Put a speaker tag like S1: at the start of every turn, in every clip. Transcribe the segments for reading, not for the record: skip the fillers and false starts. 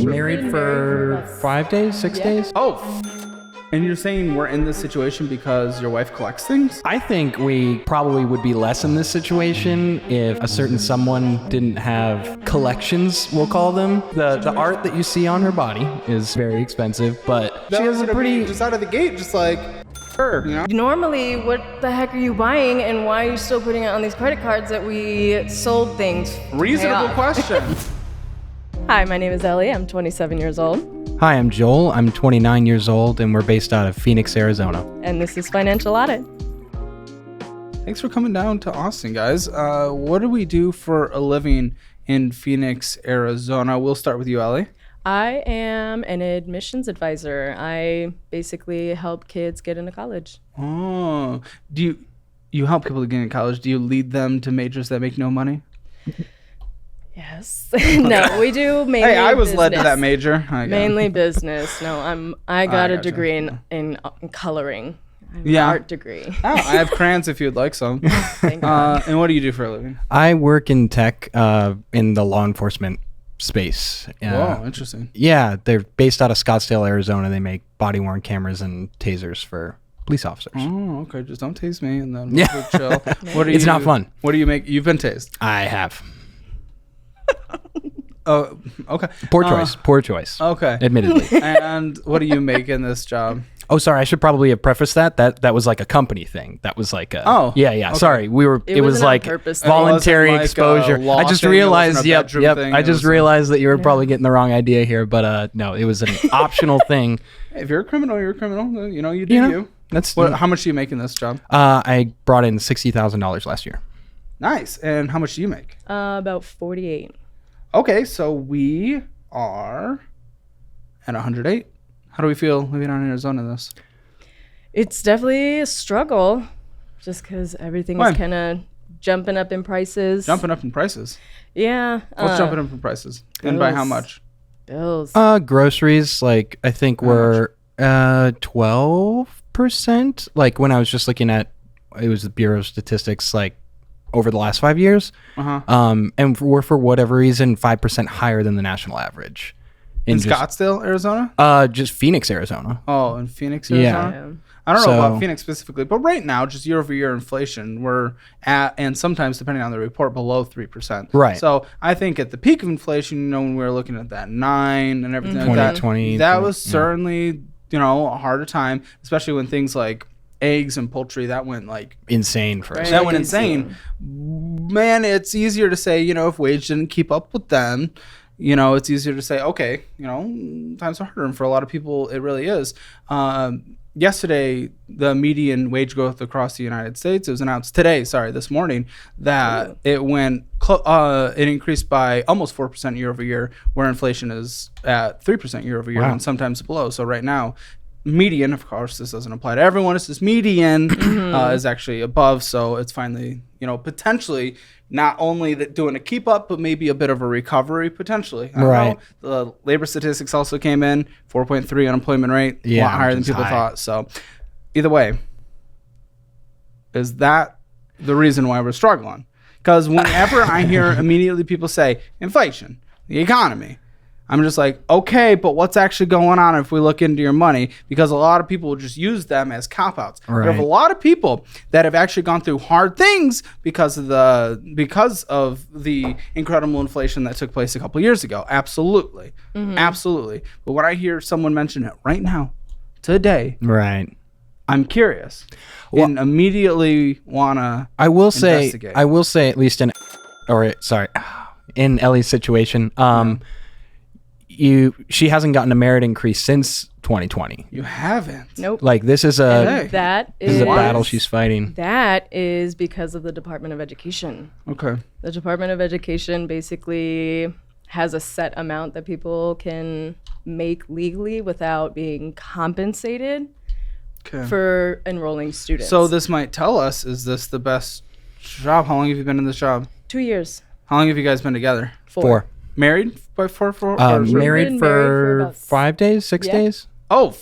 S1: Married for 5 days, 6 days?
S2: Oh, and you're saying we're in this situation because your wife collects things?
S1: I think we probably would be less in this situation if a certain someone didn't have collections, we'll call them. The art that you see on her body is very expensive, but she has a pretty...
S2: Just out of the gate, just like her, you know?
S3: Normally, what the heck are you buying, and why are you still putting it on these credit cards that we sold things to pay
S2: Reasonable
S3: off?
S2: question.
S3: Hi, my name is Ellie. I'm 27 years old.
S1: Hi, I'm Joel. I'm 29 years old, and we're based out of Phoenix, Arizona.
S3: And this is Financial Audit.
S2: Thanks for coming down to Austin, guys. What do we do for a living in Phoenix, Arizona? We'll start with you, Ellie.
S3: I am an admissions advisor. I basically help kids get into college.
S2: Oh, do you help people to get into college? Do you lead them to majors that make no money?
S3: Yes. No, we do mainly
S2: Hey, I was led to
S3: business.
S2: that major.
S3: Mainly business. No, I got a
S2: gotcha.
S3: degree in coloring. I have an
S2: Yeah.
S3: art degree.
S2: Oh, I have crayons if you'd like some.
S3: Thank God.
S2: And what do you do for a living?
S1: I work in tech in the law enforcement space.
S2: Whoa, interesting.
S1: Yeah, they're based out of Scottsdale, Arizona. They make body-worn cameras and tasers for police officers.
S2: Oh, okay. Just don't tase me, and then
S1: Yeah.
S2: we'll chill. What do
S1: It's not fun.
S2: What do you make? You've been tased.
S1: I have.
S2: Oh, okay.
S1: Poor choice.
S2: Okay.
S1: Admittedly.
S2: And what do you make in this job?
S1: Oh, sorry. I should probably have prefaced that. That was like a company thing. That was like a...
S2: Oh,
S1: Yeah.
S2: okay.
S1: Sorry. It was
S3: wasn't on
S1: like
S3: purpose.
S1: voluntary
S2: It wasn't like a
S1: exposure.
S2: law
S1: I just
S2: thing, it
S1: realized,
S2: wasn't a
S1: yep.
S2: bedroom thing,
S1: I
S2: it
S1: just
S2: was
S1: realized that you were probably getting the wrong idea here, but no, it was an optional thing.
S2: If you're a criminal, you're a criminal. You know, you do
S1: You know,
S2: you.
S1: That's...
S2: How much do you make in this job?
S1: I brought in $60,000 last year.
S2: Nice. And how much do you make?
S3: About 48.
S2: Okay, so we are at 108. How do we feel living out in Arizona this?
S3: It's definitely a struggle, just because everything
S2: Why?
S3: is kind of jumping up in prices.
S2: Jumping up in prices.
S3: Yeah.
S2: What's jumping up in prices? And by how
S3: bills.
S2: much?
S3: Bills.
S1: Groceries, like, I think were 12%. Like, when I was just looking at, it was the Bureau of Statistics, like, over the last 5 years.
S2: Uh-huh.
S1: And we're, for whatever reason, 5% higher than the national average.
S2: In
S1: just,
S2: Scottsdale, Arizona?
S1: just Phoenix, Arizona.
S2: Oh, in Phoenix,
S1: Yeah.
S2: Arizona? I don't know
S1: So-
S2: about Phoenix specifically, but right now, just year over year inflation, we're at, and sometimes depending on the report, below 3%.
S1: Right.
S2: So I think at the peak of inflation, you know, when we were looking at that 9 and everything like that,
S1: 20,
S2: that was certainly, you know, a harder time, especially when things like eggs and poultry, that went like
S1: Insane for us.
S2: that went
S3: Crazy.
S2: insane. Man, it's easier to say, you know, if wage didn't keep up with them, you know, it's easier to say, okay, you know, times are harder. And for a lot of people, it really is. Yesterday, the median wage growth across the United States, it was announced today, this morning, that it went, it increased by almost 4% year over year, where inflation is at 3% year over year,
S1: Wow.
S2: and sometimes below. So right now, median, of course, this doesn't apply to everyone. It's this median is actually above. So it's finally, you know, potentially not only doing a keep up, but maybe a bit of a recovery potentially. I don't
S1: Right.
S2: know. The labor statistics also came in 4.3 unemployment rate, a
S1: Yeah,
S2: lot higher than
S1: which is
S2: people
S1: high.
S2: thought. So either way, is that the reason why we're struggling? Because whenever I hear immediately people say inflation, the economy, I'm just like, okay, but what's actually going on if we look into your money? Because a lot of people will just use them as cop-outs.
S1: Right.
S2: There are a lot of people that have actually gone through hard things because of the incredible inflation that took place a couple years ago. Absolutely. Absolutely. But when I hear someone mention it right now, today,
S1: Right.
S2: I'm curious and immediately want to
S1: I will say,
S2: investigate.
S1: at least in Ellie's situation, she hasn't gotten a merit increase since 2020.
S2: You haven't.
S3: Nope.
S1: Like, this is
S2: Hey.
S3: That
S1: this is a battle she's fighting.
S3: That is because of the Department of Education.
S2: Okay.
S3: The Department of Education basically has a set amount that people can make legally without being compensated
S2: Okay.
S3: for enrolling students.
S2: So this might tell us, is this the best job? How long have you been in this job?
S3: 2 years.
S2: How long have you guys been together?
S1: 4.
S2: Married by four?
S1: Married
S3: been
S1: for
S3: married for about
S1: 5 days, 6
S3: Yeah.
S1: days.
S2: Oh,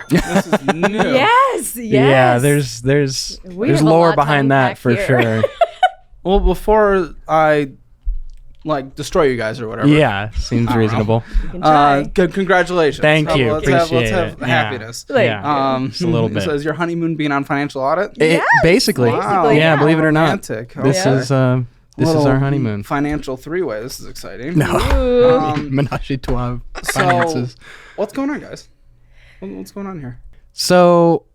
S2: this is new.
S3: Yes, yes.
S1: Yeah, there's
S3: We have a
S1: lore
S3: lot to
S1: behind that
S3: unpack
S1: for
S3: here.
S1: sure.
S2: Well, before I like destroy you guys or whatever.
S1: Yeah, seems reasonable.
S3: You can try.
S2: Congratulations.
S1: Thank you.
S2: Let's
S1: Appreciate
S2: have
S1: it.
S2: happiness.
S1: Yeah. Just a little bit.
S2: So is your honeymoon being on financial audit?
S1: Basically.
S2: Wow.
S1: Yeah, believe it or not.
S2: Romantic.
S1: This
S2: Okay.
S1: is our honeymoon.
S2: Financial three-way. This is exciting.
S1: No. Menage a trois finances.
S2: So, what's going on, guys? What's going on here?
S1: So,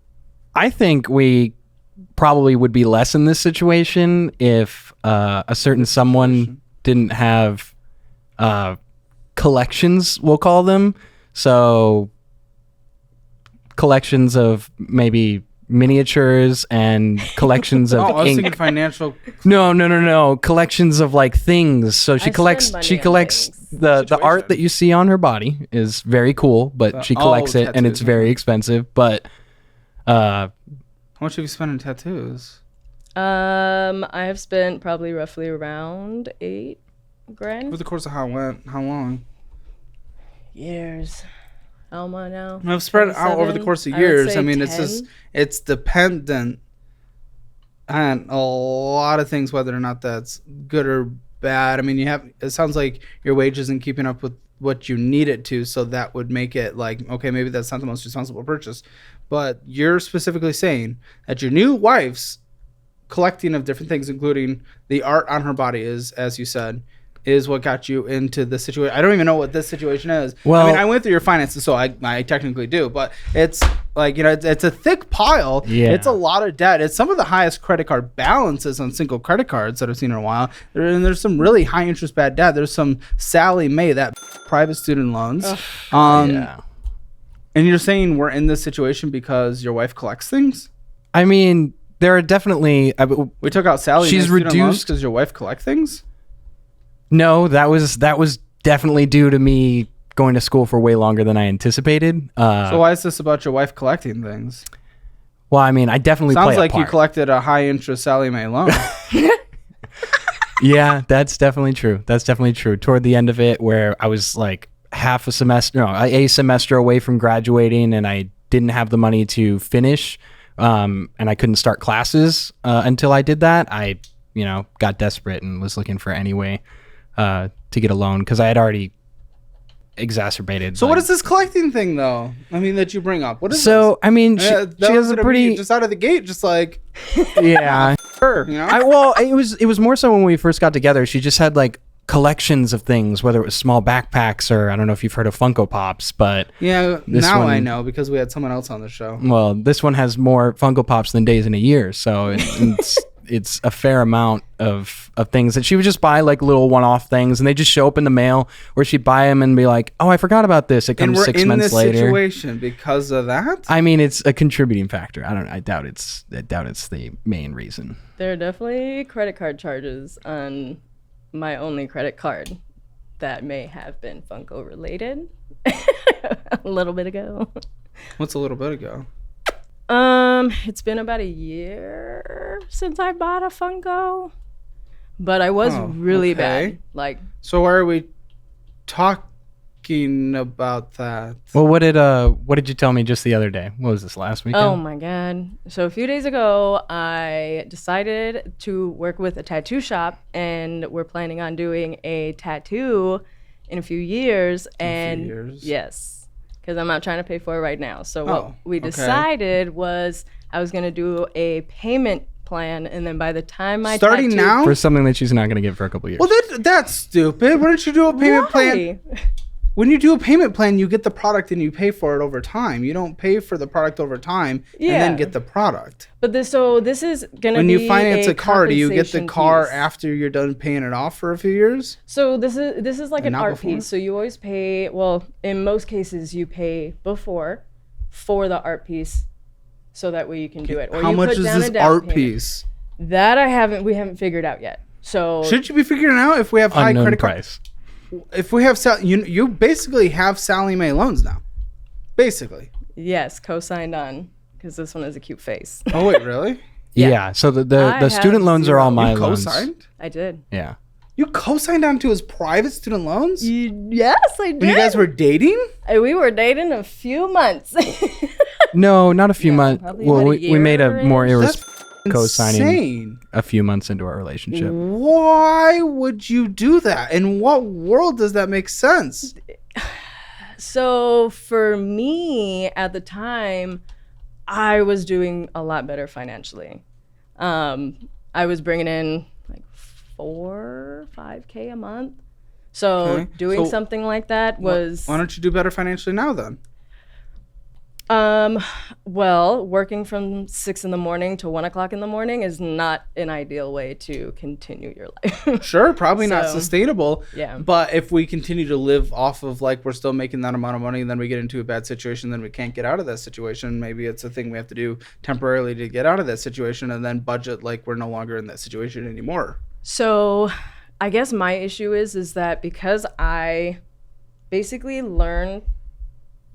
S1: I think we probably would be less in this situation if a certain someone didn't have collections, we'll call them. So, collections of maybe miniatures and collections of
S2: I was
S1: ink.
S2: thinking financial.
S1: No. Collections of like things. So she
S3: I
S1: collects.
S3: spend
S1: She
S3: money on
S1: collects
S3: things.
S1: the art that you see on her body is very cool, but she collects it and it's
S2: tattoos.
S1: very expensive. But
S2: How much have you spent on tattoos?
S3: I have spent probably roughly around $8,000.
S2: Over the course of how long?
S3: Years. How am I now?
S2: I've spread it out over the
S3: 27?
S2: course of
S3: I would
S2: years.
S3: say
S2: I mean,
S3: 10.
S2: it's dependent on a lot of things, whether or not that's good or bad. I mean, it sounds like your wage isn't keeping up with what you need it to, so that would make it like, okay, maybe that's not the most responsible purchase. But you're specifically saying that your new wife's collecting of different things, including the art on her body, as you said, is what got you into this situation. I don't even know what this situation is.
S1: Well,
S2: I mean, I went through your finances, so I technically do, but it's like, it's a thick pile.
S1: Yeah.
S2: It's a lot of debt. It's some of the highest credit card balances on single credit cards that I've seen in a while. And there's some really high interest bad debt. There's some Sally Mae, that private student loans.
S1: yeah.
S2: And you're saying we're in this situation because your wife collects things?
S1: I mean, there are definitely.
S2: We took out Sally.
S1: She's reduced
S2: because your wife collect things.
S1: No, that was definitely due to me going to school for way longer than I anticipated.
S2: So why is this about your wife collecting things?
S1: Well, I mean, I definitely
S2: Sounds
S1: play
S2: like
S1: a part.
S2: you collected a high interest Sally Mae loan.
S1: Yeah, that's definitely true. That's definitely true. Toward the end of it, where I was like a semester away from graduating, and I didn't have the money to finish, and I couldn't start classes until I did that. I, got desperate and was looking for any way to get a loan because I had already exacerbated.
S2: So what is this collecting thing though? I mean, that you bring up. What is
S1: So I mean, she
S2: that
S1: has
S2: was
S1: a
S2: gonna
S1: pretty
S2: be just out of the gate, just like
S1: yeah.
S2: her.
S1: It was more so when we first got together. She just had like collections of things, whether it was small backpacks or I don't know if you've heard of Funko Pops, but
S2: Yeah,
S1: This
S2: now
S1: one-
S2: I know because we had someone else on the show.
S1: well, this one has more Funko Pops than days in a year, so it's a fair amount of things that she would just buy, like little one-off things, and they just show up in the mail, or she'd buy them and be like, "Oh, I forgot about this." It
S2: And
S1: comes
S2: we're
S1: 6
S2: in
S1: months
S2: this
S1: later.
S2: situation because of that.
S1: I mean, it's a contributing factor. I doubt it's the main reason.
S3: There are definitely credit card charges on my only credit card that may have been Funko related a little bit ago.
S2: What's a little bit ago?
S3: It's been about a year since I bought a Funko, but I was really
S2: okay.
S3: bad. Like,
S2: So why are we talking about that?
S1: Well, what did you tell me just the other day? What was this, last weekend?
S3: oh my God. So a few days ago, I decided to work with a tattoo shop, and we're planning on doing a tattoo in a few years. And
S2: years?
S3: yes, because I'm not trying to pay for it right now. So what
S2: Oh,
S3: we
S2: okay.
S3: decided was I was going to do a payment plan, and then by the time I
S2: Starting
S3: tattoo-
S2: now?
S1: For something that she's not going to get for a couple years.
S2: Well, that's stupid. Why don't you do a payment plan?
S3: Why?
S2: When you do a payment plan, you get the product and you pay for it over time. You don't pay for the product over time and then
S3: Yeah.
S2: get the product.
S3: But this is gonna
S2: When
S3: be
S2: you finance a car, do you get the
S3: compensation
S2: car
S3: piece.
S2: after you're done paying it off for a few years?
S3: So this is like an
S2: not
S3: art
S2: before?
S3: piece. So you always pay. Well, in most cases, you pay before for the art piece, so that way you can do it. Or
S2: How
S3: you
S2: much
S3: put
S2: is
S3: down
S2: this
S3: a down
S2: art
S3: payment.
S2: piece?
S3: That we haven't figured out yet. So
S2: Should you be figuring out if we have high
S1: Unknown
S2: credit card?
S1: price.
S2: If we have you basically have Sally Mae loans now, basically.
S3: yes, co-signed on because this one has a cute face.
S2: Oh wait, really?
S1: Yeah. So the
S3: I
S1: the student
S3: have
S1: loans are all
S3: zero.
S1: my
S2: You
S1: loans.
S2: co-signed?
S3: I did.
S1: Yeah.
S2: You co-signed onto his private student loans
S3: Yes, I did.
S2: when you guys were dating?
S3: We were dating a few months.
S1: No, not a few months.
S3: probably
S1: Well,
S3: about a
S1: we made a more
S3: year-ish.
S2: That's
S1: co-signing
S2: insane.
S1: a few months into our relationship.
S2: Why would you do that? In what world does that make sense?
S3: So for me at the time, I was doing a lot better financially. I was bringing in like 5K a month. So doing something like that was...
S2: Why don't you do better financially now then?
S3: Well, working from 6 a.m. to 1 o'clock in the morning is not an ideal way to continue your life.
S2: Sure, probably not sustainable.
S3: Yeah.
S2: But if we continue to live off of like we're still making that amount of money and then we get into a bad situation, then we can't get out of that situation. Maybe it's a thing we have to do temporarily to get out of that situation and then budget like we're no longer in that situation anymore.
S3: So I guess my issue is that because I basically learned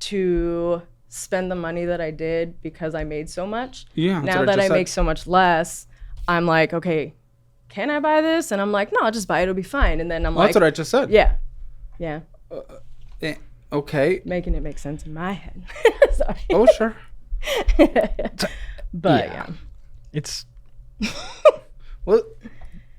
S3: to spend the money that I did because I made so much.
S2: Yeah.
S3: Now that I make so much less, I'm like, okay, can I buy this? And I'm like, no, I'll just buy it. It'll be fine. And then I'm like,
S2: that's what I just said.
S3: Yeah. Yeah.
S2: Okay.
S3: Making it make sense in my head. Sorry.
S2: Oh, sure.
S3: But yeah.
S1: It's
S2: Well,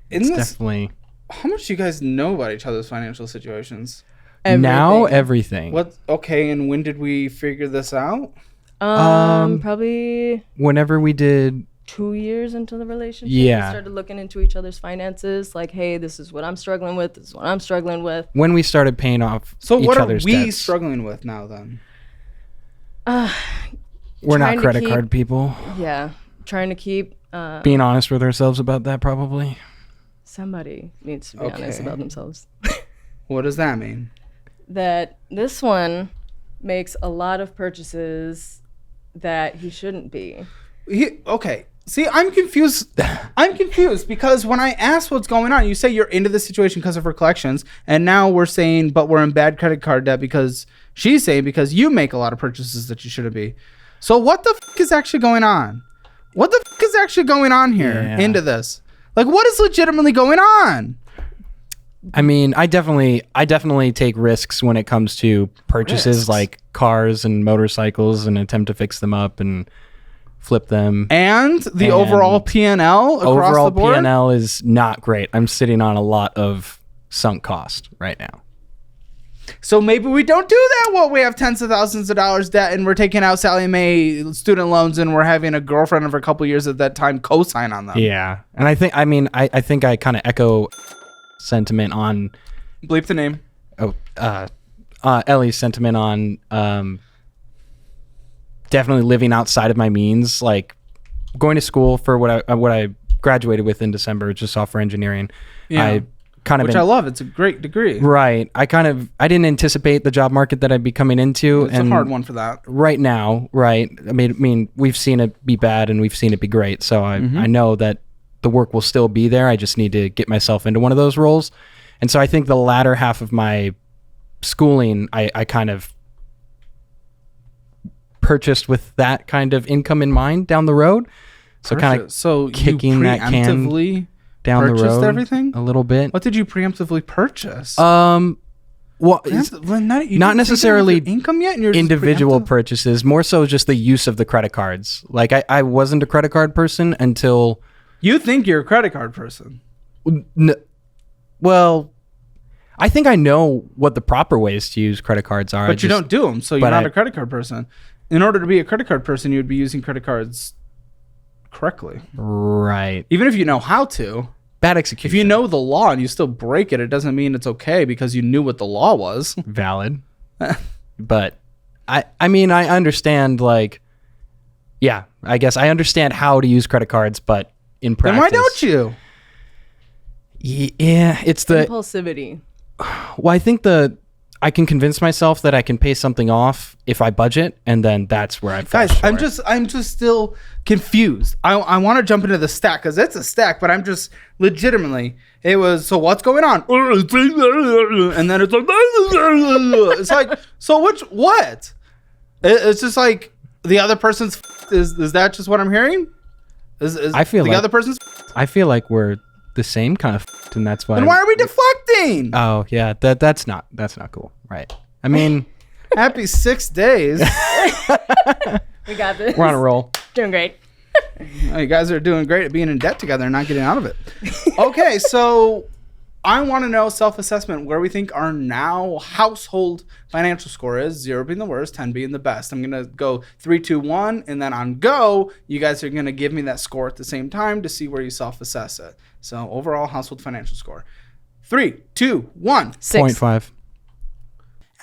S1: it's definitely...
S2: How much do you guys know about each other's financial situations?
S1: Now everything.
S2: What? Okay, and when did we figure this out?
S3: Probably
S1: whenever we did
S3: 2 years into the relationship.
S1: Yeah.
S3: We started looking into each other's finances. Like, hey, this is what I'm struggling with. This is what I'm struggling with.
S1: when we started paying off
S2: So
S1: each
S2: what are
S1: other's
S2: we
S1: debts.
S2: struggling with now then?
S1: We're not
S3: trying to
S1: credit
S3: keep-
S1: card people.
S3: Yeah. Trying to keep
S1: Being honest with ourselves about that, probably.
S3: somebody needs to be honest about themselves.
S2: What does that mean?
S3: That this one makes a lot of purchases that he shouldn't be.
S2: Okay. See, I'm confused. I'm confused because when I ask what's going on, you say you're into the situation because of her collections, and now we're saying, but we're in bad credit card debt because she's saying because you make a lot of purchases that you shouldn't be. So what the f- is actually going on? What the f- is actually going on here into this? Like, what is legitimately going on?
S1: I mean, I definitely take risks when it comes to purchases
S2: Risks?
S1: like cars and motorcycles and attempt to fix them up and flip them.
S2: And the
S1: And
S2: overall P&L across
S1: Overall
S2: the board?
S1: P&L is not great. I'm sitting on a lot of sunk cost right now.
S2: So maybe we don't do that while we have tens of thousands of dollars debt and we're taking out Sally Mae student loans and we're having a girlfriend of a couple years at that time co-sign on them.
S1: Yeah. And I think I kind of echo sentiment on
S2: Bleep the name.
S1: Ellie's sentiment on definitely living outside of my means, like going to school for what I graduated with in December, just software engineering.
S2: Yeah. Which I love. It's a great degree.
S1: Right. I didn't anticipate the job market that I'd be coming into.
S2: It's a hard one for that.
S1: Right now, right. I mean, we've seen it be bad and we've seen it be great. So I know that the work will still be there. I just need to get myself into one of those roles. And so I think the latter half of my schooling, I kind of purchased with that kind of income in mind down the road. So kind of kicking that can down the road
S2: everything?
S1: a little bit.
S2: What did you preemptively purchase?
S1: Well,
S2: not
S1: necessarily
S2: income yet. And you're just
S1: individual
S2: preemptive?
S1: purchases, more so just the use of the credit cards. Like I wasn't a credit card person until.
S2: You think you're a credit card person?
S1: Well, I think I know what the proper ways to use credit cards are.
S2: But you don't do them, so you're not a credit card person. In order to be a credit card person, you would be using credit cards correctly.
S1: Right.
S2: Even if you know how to.
S1: Bad execution.
S2: If you know the law and you still break it, it doesn't mean it's okay because you knew what the law was.
S1: Valid. But I mean, I understand, like, yeah, I guess I understand how to use credit cards, but in practice.
S2: Then why don't you?
S1: Yeah, it's the
S3: impulsivity.
S1: Well, I think I can convince myself that I can pay something off if I budget, and then that's where I fall
S2: Guys,
S1: short.
S2: I'm just still confused. I want to jump into the stack because it's a stack, but I'm just legitimately. It was so what's going on, and then it's like it's like so what? It's just like the other person's is that just what I'm hearing?
S1: I feel
S2: the
S1: like
S2: other person's.
S1: I feel like we're the same kind of, and that's why.
S2: Then why are we deflecting?
S1: Oh yeah, that's not cool, right? I mean,
S2: happy 6 days.
S3: We got this.
S1: We're on a roll.
S3: Doing great.
S2: You guys are doing great at being in debt together and not getting out of it. Okay, so I want to know self-assessment where we think our now household financial score is. 0 being the worst, 10 being the best. I'm going to go 3, 2, 1, and then on go, you guys are going to give me that score at the same time to see where you self-assess it. So overall household financial score. 3, 2, 1.
S3: 6.
S1: 0.5.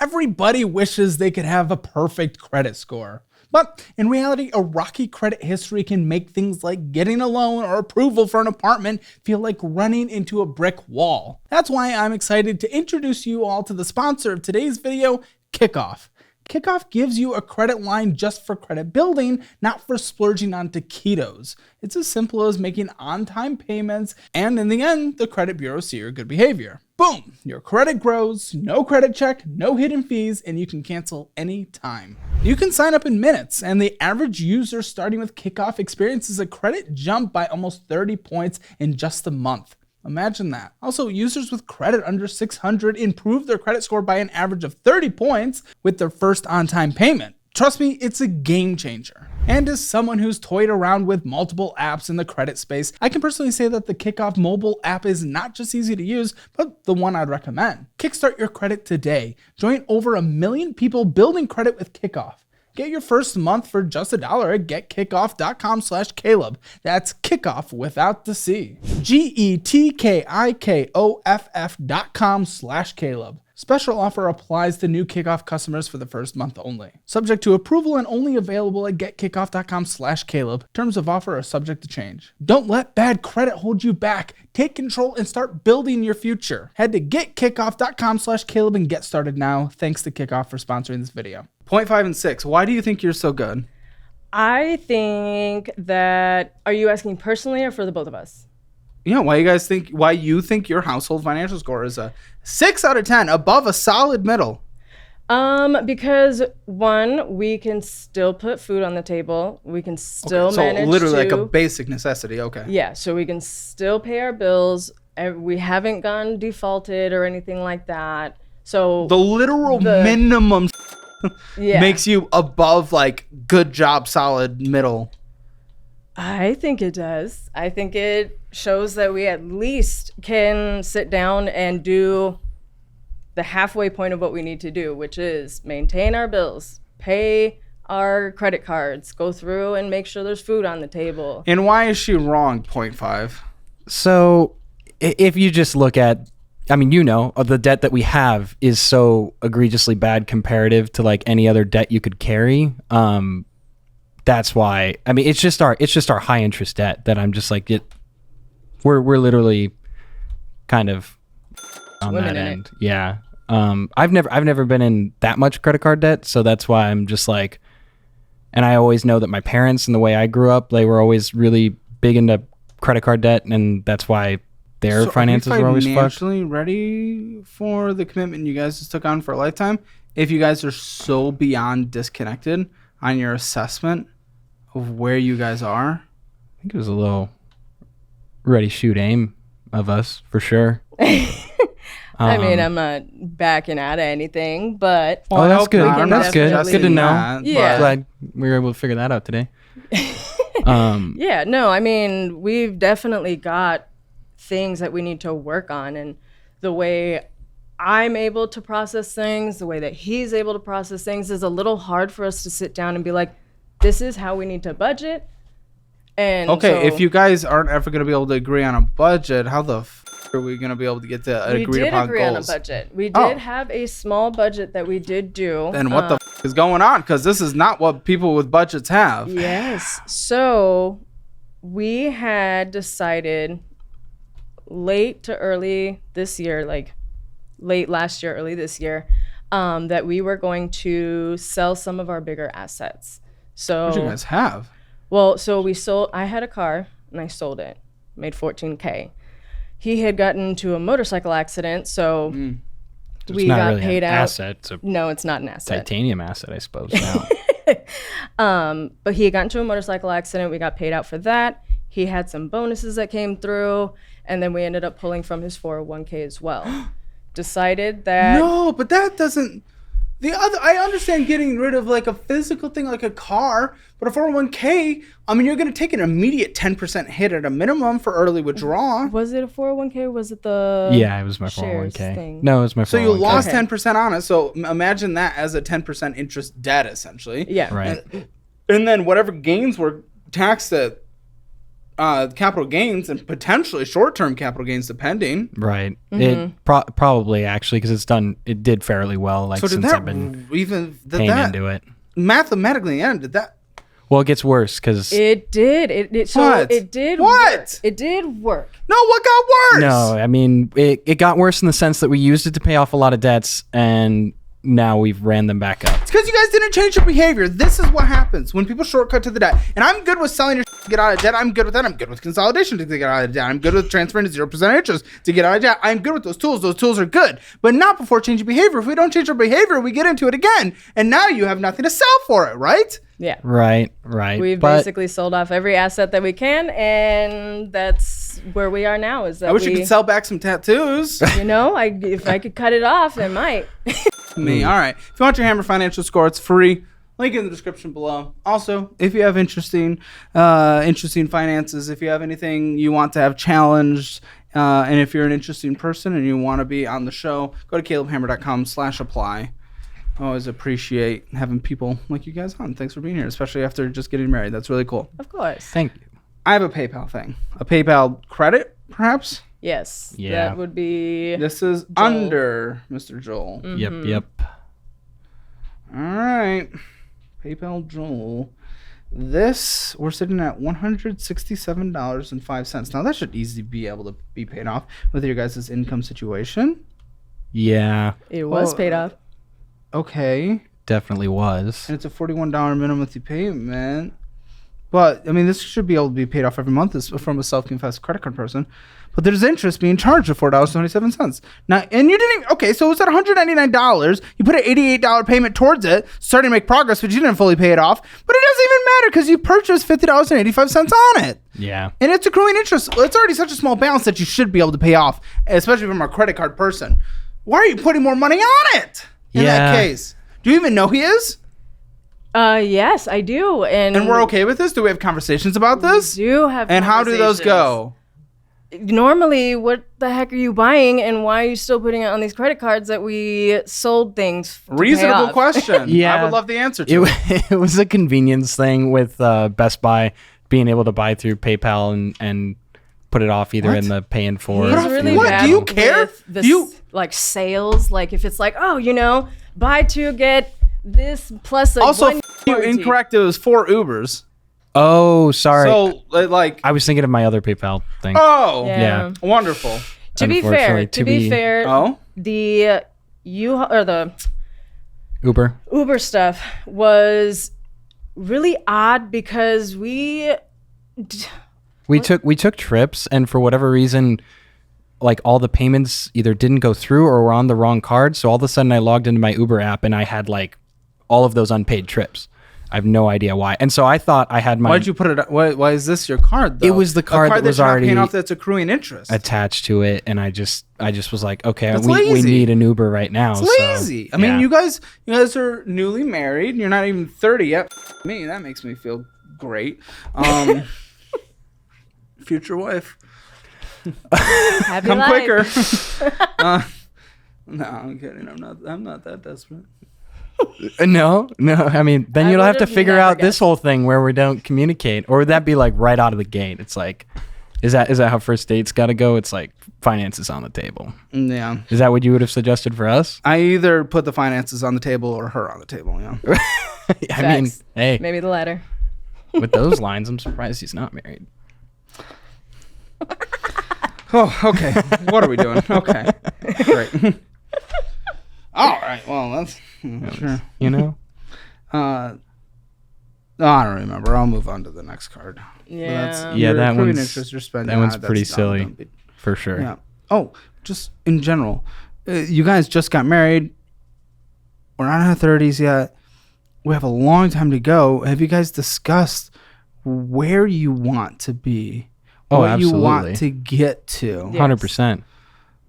S4: Everybody wishes they could have a perfect credit score. But in reality, a rocky credit history can make things like getting a loan or approval for an apartment feel like running into a brick wall. That's why I'm excited to introduce you all to the sponsor of today's video, Kikoff. Kikoff gives you a credit line just for credit building, not for splurging on taquitos. It's as simple as making on-time payments, and in the end, the credit bureau see your good behavior. Boom! Your credit grows, no credit check, no hidden fees, and you can cancel any time. You can sign up in minutes, and the average user starting with Kikoff experiences a credit jump by almost 30 points in just a month. Imagine that. Also, users with credit under 600 improve their credit score by an average of 30 points with their first on-time payment. Trust me, it's a game changer. And as someone who's toyed around with multiple apps in the credit space, I can personally say that the Kikoff mobile app is not just easy to use, but the one I'd recommend. Kickstart your credit today. Join over 1 million people building credit with Kikoff. Get your first month for just $1 at getkikoff.com/Caleb. That's Kikoff without the C. GETKIKOFF.com/Caleb. Special offer applies to new Kikoff customers for the first month only. Subject to approval and only available at getkikoff.com/Caleb. Terms of offer are subject to change. Don't let bad credit hold you back. Take control and start building your future. Head to getkikoff.com/Caleb and get started now. Thanks to Kikoff for sponsoring this video.
S2: 0.5 and 6. Why do you think you're so good?
S3: I think that, are you asking personally or for the both of us?
S2: Yeah, why you think your household financial score is a 6 out of 10, above a solid middle?
S3: Because one, we can still put food on the table. We can still manage
S2: so literally like a basic necessity. Okay.
S3: Yeah, so we can still pay our bills. We haven't gone defaulted or anything like that. So
S2: the literal minimum makes you above like good job, solid middle.
S3: I think it does. I think it shows that we at least can sit down and do the halfway point of what we need to do, which is maintain our bills, pay our credit cards, go through and make sure there's food on the table.
S2: And why is she wrong, 0.5?
S1: So if you just look at, I mean, the debt that we have is so egregiously bad comparative to like any other debt you could carry. That's why, I mean, it's just our high interest debt that I'm just like, we're literally kind of on
S3: Swimming
S1: that
S3: in
S1: end. Yeah. I've never been in that much credit card debt. So that's why I'm just like, and I always know that my parents and the way I grew up, they were always really big into credit card debt. And that's why their finances were always fucked.
S2: Are you financially ready for the commitment you guys just took on for a lifetime? If you guys are so beyond disconnected on your assessment of where you guys are?
S1: I think it was a little ready, shoot, aim of us, for sure.
S3: I mean, I'm not backing out of anything, but...
S1: Well, that's good.
S3: That's
S1: good. That's good to know.
S3: Yeah.
S1: Glad we were able to figure that out today.
S3: Yeah, no, I mean, we've definitely got things that we need to work on, and the way I'm able to process things, the way that he's able to process things is a little hard for us to sit down and be like, this is how we need to budget. And
S2: okay, if you guys aren't ever going to be able to agree on a budget, how the are we going to be able to get to agreed upon goals?
S3: We did agree on a budget. We did have a small budget that we did do.
S2: Then what the is going on? Because this is not what people with budgets have.
S3: Yes. So we had decided late to early this year, like late last year, early this year, that we were going to sell some of our bigger assets. So
S2: what do you guys have?
S3: Well, so I had a car and I sold it, made $14,000. He had gotten into a motorcycle accident, so we got really paid out.
S1: Asset. It's
S3: no, it's not an asset.
S1: Titanium asset, I suppose now.
S3: But he had gotten into a motorcycle accident. We got paid out for that. He had some bonuses that came through, and then we ended up pulling from his 401k as well. Decided that
S2: no, but that doesn't. I understand getting rid of like a physical thing like a car, but a 401k, I mean, you're going to take an immediate 10% hit at a minimum for early withdrawal.
S3: Was it a 401k or was it the
S1: Yeah, it was my
S3: shares
S1: 401k.
S3: thing?
S1: No, it was my 401k.
S2: So you lost 10% on it. So imagine that as a 10% interest debt, essentially.
S3: Yeah.
S1: Right.
S2: And then whatever gains were taxed at capital gains and potentially short-term capital gains, depending.
S1: Right. It probably actually because it did fairly well. Like
S2: So did
S1: since
S2: that
S1: I've been
S2: even
S1: paying into it.
S2: mathematically ended that?
S1: Well, it gets worse because
S3: It did. It so
S2: What?
S3: it did
S2: What?
S3: work. It did work.
S2: No, what got worse?
S1: no, I mean it got worse in the sense that we used it to pay off a lot of debts and now we've ran them back up.
S2: It's because you guys didn't change your behavior. This is what happens when people shortcut to the debt. And I'm good with selling your shit to get out of debt. I'm good with that. I'm good with consolidation to get out of debt. I'm good with transferring to 0% interest to get out of debt. I'm good with those tools. Those tools are good, but not before changing behavior. If we don't change our behavior, we get into it again. And now you have nothing to sell for it, right?
S3: Yeah.
S1: Right.
S3: We've basically sold off every asset that we can, and that's where we are now. Is that
S2: I wish you could sell back some tattoos.
S3: You know, if I could cut it off, I might.
S2: Me. All right. If you want your Hammer financial score, it's free. Link in the description below. Also, if you have interesting finances, if you have anything you want to have challenged, and if you're an interesting person and you want to be on the show, go to calebhammer.com/apply. I always appreciate having people like you guys on. Thanks for being here, especially after just getting married. That's really cool.
S3: Of course.
S1: Thank you.
S2: I have a PayPal thing. A PayPal credit, perhaps?
S3: Yes.
S1: Yeah.
S3: That would be.
S2: This is under Mr. Joel.
S1: Yep.
S2: All right. PayPal Joel. This, we're sitting at $167.05. Now, that should easily be able to be paid off with your guys' income situation.
S1: Yeah.
S3: It was paid off.
S2: Okay.
S1: Definitely was.
S2: And it's a $41 minimum monthly payment. But, I mean, this should be able to be paid off every month from a self-confessed credit card person. But there's interest being charged of $4.27. Now, and you didn't even, okay, so it's at $199. You put an $88 payment towards it, starting to make progress, but you didn't fully pay it off. But it doesn't even matter because you purchased $50.85 on it.
S1: Yeah.
S2: And it's accruing interest. It's already such a small balance that you should be able to pay off, especially from a credit card person. Why are you putting more money on it in that case? Do you even know he is?
S3: Yes, I do. And
S2: we're okay with this? Do we have conversations about this?
S3: We do have
S2: And how do those go?
S3: Normally, what the heck are you buying and why are you still putting it on these credit cards that we sold things to
S2: Reasonable
S3: pay off?
S2: question.
S1: Yeah.
S2: I would love the answer to it.
S1: It was a convenience thing with Best Buy being able to buy through PayPal and put it off either in the pay in for.
S3: He's really
S2: What?
S3: bad
S2: Do you care?
S3: with the like sales. Like if it's like, oh, buy two, get this plus
S2: Also,
S3: one
S2: you
S3: warranty.
S2: incorrect. It was 4 Ubers.
S1: Oh, sorry.
S2: So, like...
S1: I was thinking of my other PayPal thing.
S2: Oh,
S1: Yeah.
S2: wonderful.
S3: To be fair,
S2: Oh?
S3: the the
S1: Uber.
S3: Uber stuff was really odd because we
S1: took trips and for whatever reason like all the payments either didn't go through or were on the wrong card, so all of a sudden I logged into my Uber app and I had like all of those unpaid trips. I have no idea why. And so I thought I had my...
S2: Why'd you put it... Why is this your card, though?
S1: It was the card that was
S2: you're not
S1: already
S2: paying off that's accruing interest.
S1: attached to it, and I just was like, okay,
S2: That's
S1: we
S2: lazy.
S1: need an Uber right now.
S2: It's lazy. I mean, you guys are newly married. You're not even 30 yet. Me, that makes me feel great. Future wife.
S3: happy
S2: Come
S3: life.
S2: quicker. No, I'm kidding. I'm not that desperate.
S1: No. I mean, then
S3: I
S1: you'll have to
S3: would've
S1: figure
S3: never
S1: out this
S3: guessed.
S1: whole thing where we don't communicate, or would that be like right out of the gate? It's like, is that how first dates got to go? It's like finances on the table.
S2: Yeah.
S1: Is that what you would have suggested for us?
S2: I either put the finances on the table or her on the table, yeah.
S1: I mean,
S3: Facts.
S1: hey,
S3: Maybe the latter.
S1: with those lines, I'm surprised he's not married.
S2: Oh, okay. What are we doing? Okay. Great. All right. Well, that's sure.
S1: You know?
S2: I don't remember. I'll move on to the next card.
S3: Yeah.
S1: Yeah, that
S2: accruing
S1: one's-
S2: interest you're spending.
S1: that one's
S2: that's
S1: pretty
S2: dumb,
S1: silly.
S2: dumb.
S1: For sure.
S2: Yeah. Oh, just in general, you guys just got married. We're not in our 30s yet. We have a long time to go. Have you guys discussed where you want to be?
S1: Oh,
S2: what
S1: absolutely.
S2: you want to get to?
S3: Yeah.
S1: 100%.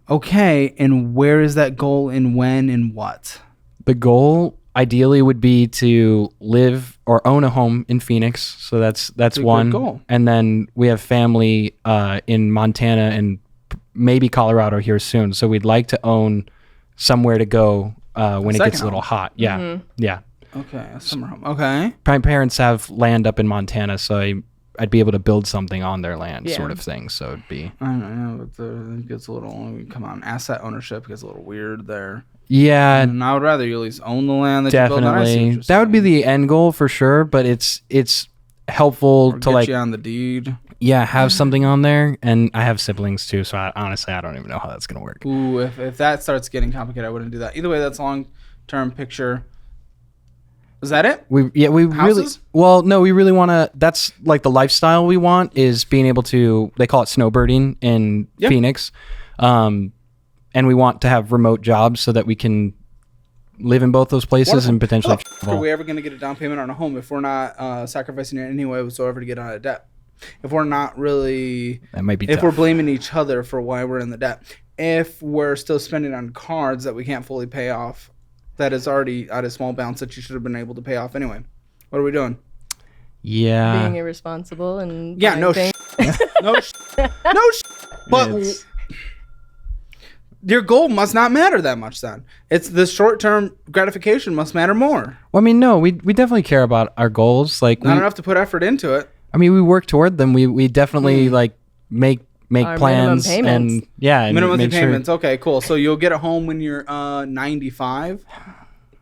S2: Okay, and where is that goal and when and what?
S1: The goal ideally would be to live or own a home in Phoenix. So that's
S2: a
S1: one
S2: good goal.
S1: And then we have family in Montana and maybe Colorado here soon. So we'd like to own somewhere to go when it gets a little hot. Yeah. Yeah.
S2: Okay, a summer home. Okay.
S1: My parents have land up in Montana, so I'd be able to build something on their land, sort of thing. So it'd be.
S2: I don't know, but it gets a little. Come on, asset ownership gets a little weird there.
S1: Yeah,
S2: And I would rather you at least own the land that
S1: definitely.
S2: you build. I see what you're
S1: That would be
S2: saying.
S1: the end goal for sure. But it's helpful
S2: Or
S1: to
S2: get
S1: like
S2: you on the deed.
S1: have something on there, and I have siblings too. So honestly, I don't even know how that's gonna work.
S2: Ooh, if that starts getting complicated, I wouldn't do that. Either way, that's long term picture. Is that it?
S1: We really
S2: Houses?
S1: well no we really want to. That's like the lifestyle we want is being able to. They call it snowbirding in Phoenix, and we want to have remote jobs so that we can live in both those places and potentially.
S2: How the f- are we ever going to get a down payment on a home if we're not sacrificing it in any way whatsoever to get out of debt? If we're not really,
S1: That might be
S2: if
S1: tough.
S2: we're blaming each other for why we're in the debt, if we're still spending on cards that we can't fully pay off, that is already at a small balance that you should have been able to pay off anyway. What are we doing?
S1: Yeah.
S3: Being irresponsible and
S2: Yeah,
S3: buying
S2: no
S3: things.
S2: No no but
S1: It's-
S2: your goal must not matter that much then. It's the short-term gratification must matter more.
S1: Well, I mean, no, we definitely care about our goals. Like,
S2: Not enough to put effort into it.
S1: I mean, we work toward them. We definitely like make
S3: Our
S1: plans
S3: minimum payments.
S1: and and
S2: Minimum
S1: make sure-
S2: payments. Okay, cool. So you'll get a home when you're 95.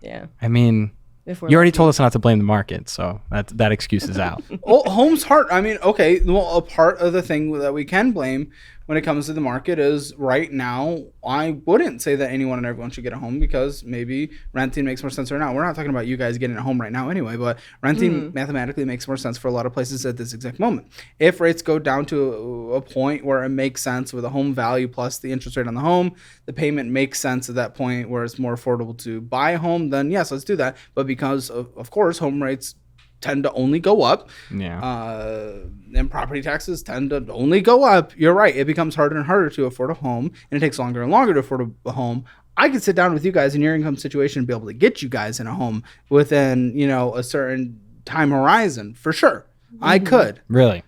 S3: Yeah.
S1: I mean,
S3: If we're
S1: you already
S3: lucky.
S1: told us not to blame the market, so that excuse is out.
S2: Oh, home's hard. I mean, okay. Well, a part of the thing that we can blame when it comes to the market is right now. I wouldn't say that anyone and everyone should get a home because maybe renting makes more sense right now. We're not talking about you guys getting a home right now anyway, but renting mathematically makes more sense for a lot of places at this exact moment. If rates go down to a point where it makes sense with a home value plus the interest rate on the home, the payment makes sense at that point where it's more affordable to buy a home, then yes, let's do that. But because of course, home rates tend to only go up.
S1: Yeah.
S2: And property taxes tend to only go up. You're right. It becomes harder and harder to afford a home, and it takes longer and longer to afford a home. I could sit down with you guys in your income situation and be able to get you guys in a home within, a certain time horizon for sure. I could.
S1: Really?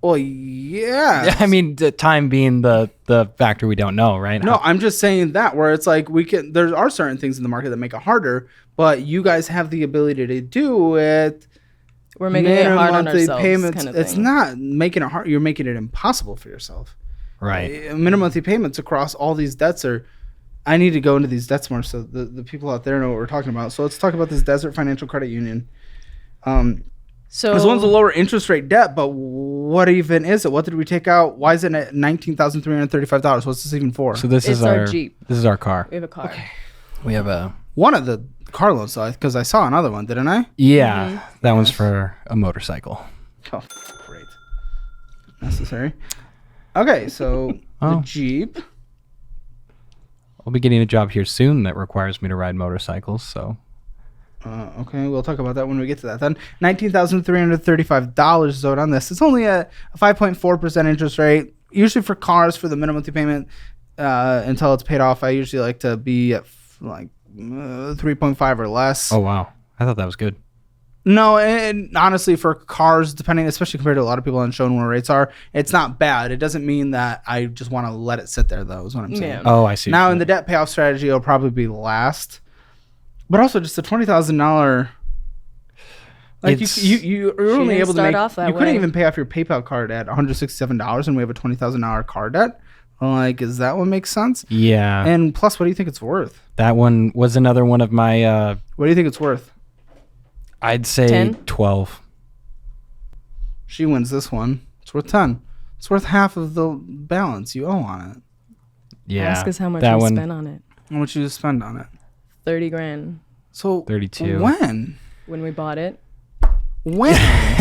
S2: Well, yeah.
S1: I mean, the time being the factor we don't know, right?
S2: No, I'm just saying that where it's like there are certain things in the market that make it harder, but you guys have the ability to do it.
S3: We're making it hard on
S2: Monthly
S3: ourselves. Kind of
S2: it's
S3: thing.
S2: not making it hard. You're making it impossible for yourself.
S1: Right.
S2: Minimum monthly payments across all these debts are. I need to go into these debts more so the people out there know what we're talking about. So let's talk about this Desert Financial Credit Union.
S3: So
S2: This one's a lower interest rate debt, but what even is it? What did we take out? Why is it at $19,335? What's this even for?
S1: So this
S3: It's
S1: is
S3: our
S1: our
S3: Jeep.
S1: This is our car.
S3: we have a car.
S1: We have a
S2: One of the car loans, because I saw another one, didn't I?
S1: yeah. That one's for a motorcycle.
S2: Oh, great. Necessary. Okay, so the
S1: Oh.
S2: Jeep.
S1: I'll be getting a job here soon that requires me to ride motorcycles. So
S2: Okay, we'll talk about that when we get to that. Then $19,335 is owed on this. It's only a 5.4% interest rate. Usually for cars, for the minimum monthly payment until it's paid off, I usually like to be at 3.5 or less.
S1: oh wow, I thought that was good.
S2: No, and honestly, for cars, depending, especially compared to a lot of people on showing where rates are, it's not bad. It doesn't mean that I just want to let it sit there, though, is what I'm saying.
S3: Yeah.
S1: Oh, I see.
S2: Now, in the debt payoff strategy, it'll probably be last. But also, just a $20,000. Like
S1: It's-
S2: you're only
S3: didn't
S2: able to
S3: start
S2: make.
S3: off that
S2: You couldn't
S3: way.
S2: even pay off your PayPal card at $167, and we have a $20,000 car debt. Like, is that what makes sense?
S1: Yeah,
S2: And plus, what do you think it's worth?
S1: that one was another one of my.
S2: What do you think it's worth?
S1: I'd say
S3: 10?
S1: 12.
S2: She wins this one. It's worth 10. It's worth half of the balance you owe on it.
S1: Yeah,
S3: Ask us how much
S1: that
S3: we
S1: one.
S3: spent on it.
S2: How much you spend on it?
S3: 30 grand
S2: So
S1: 32.
S2: When?
S3: when we bought it.
S2: When?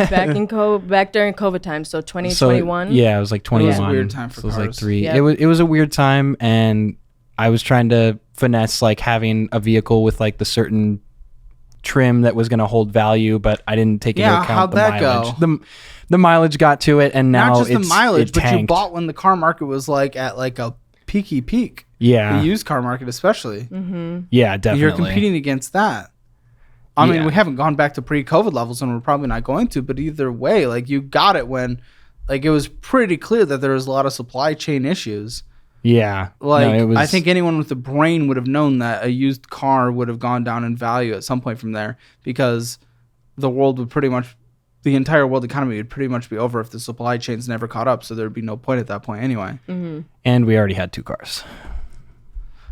S3: Back during COVID time, so
S1: So
S3: 2021.
S1: yeah, it was like 21.
S2: a weird time for
S1: so it was like
S2: cars.
S1: 3.
S3: Yep.
S1: It was a weird time, and I was trying to finesse like having a vehicle with like the certain trim that was going to hold value, but I didn't take into
S2: Yeah,
S1: account
S2: how'd
S1: the
S2: that
S1: mileage.
S2: go?
S1: The mileage got to it, and now
S2: Not just the
S1: it's
S2: mileage,
S1: it
S2: but you
S1: tanked.
S2: bought when the car market was like at like a peak.
S1: Yeah.
S2: The used car market, especially.
S1: Yeah, definitely.
S2: You're competing against that. I mean, we haven't gone back to pre-COVID levels, and we're probably not going to. But either way, like, you got it when, like, it was pretty clear that there was a lot of supply chain issues.
S1: Yeah.
S2: Like,
S1: No, it was,
S2: I think anyone with a brain would have known that a used car would have gone down in value at some point from there, because the entire world economy would pretty much be over if the supply chains never caught up. So there'd be no point at that point anyway.
S1: And we already had 2 cars.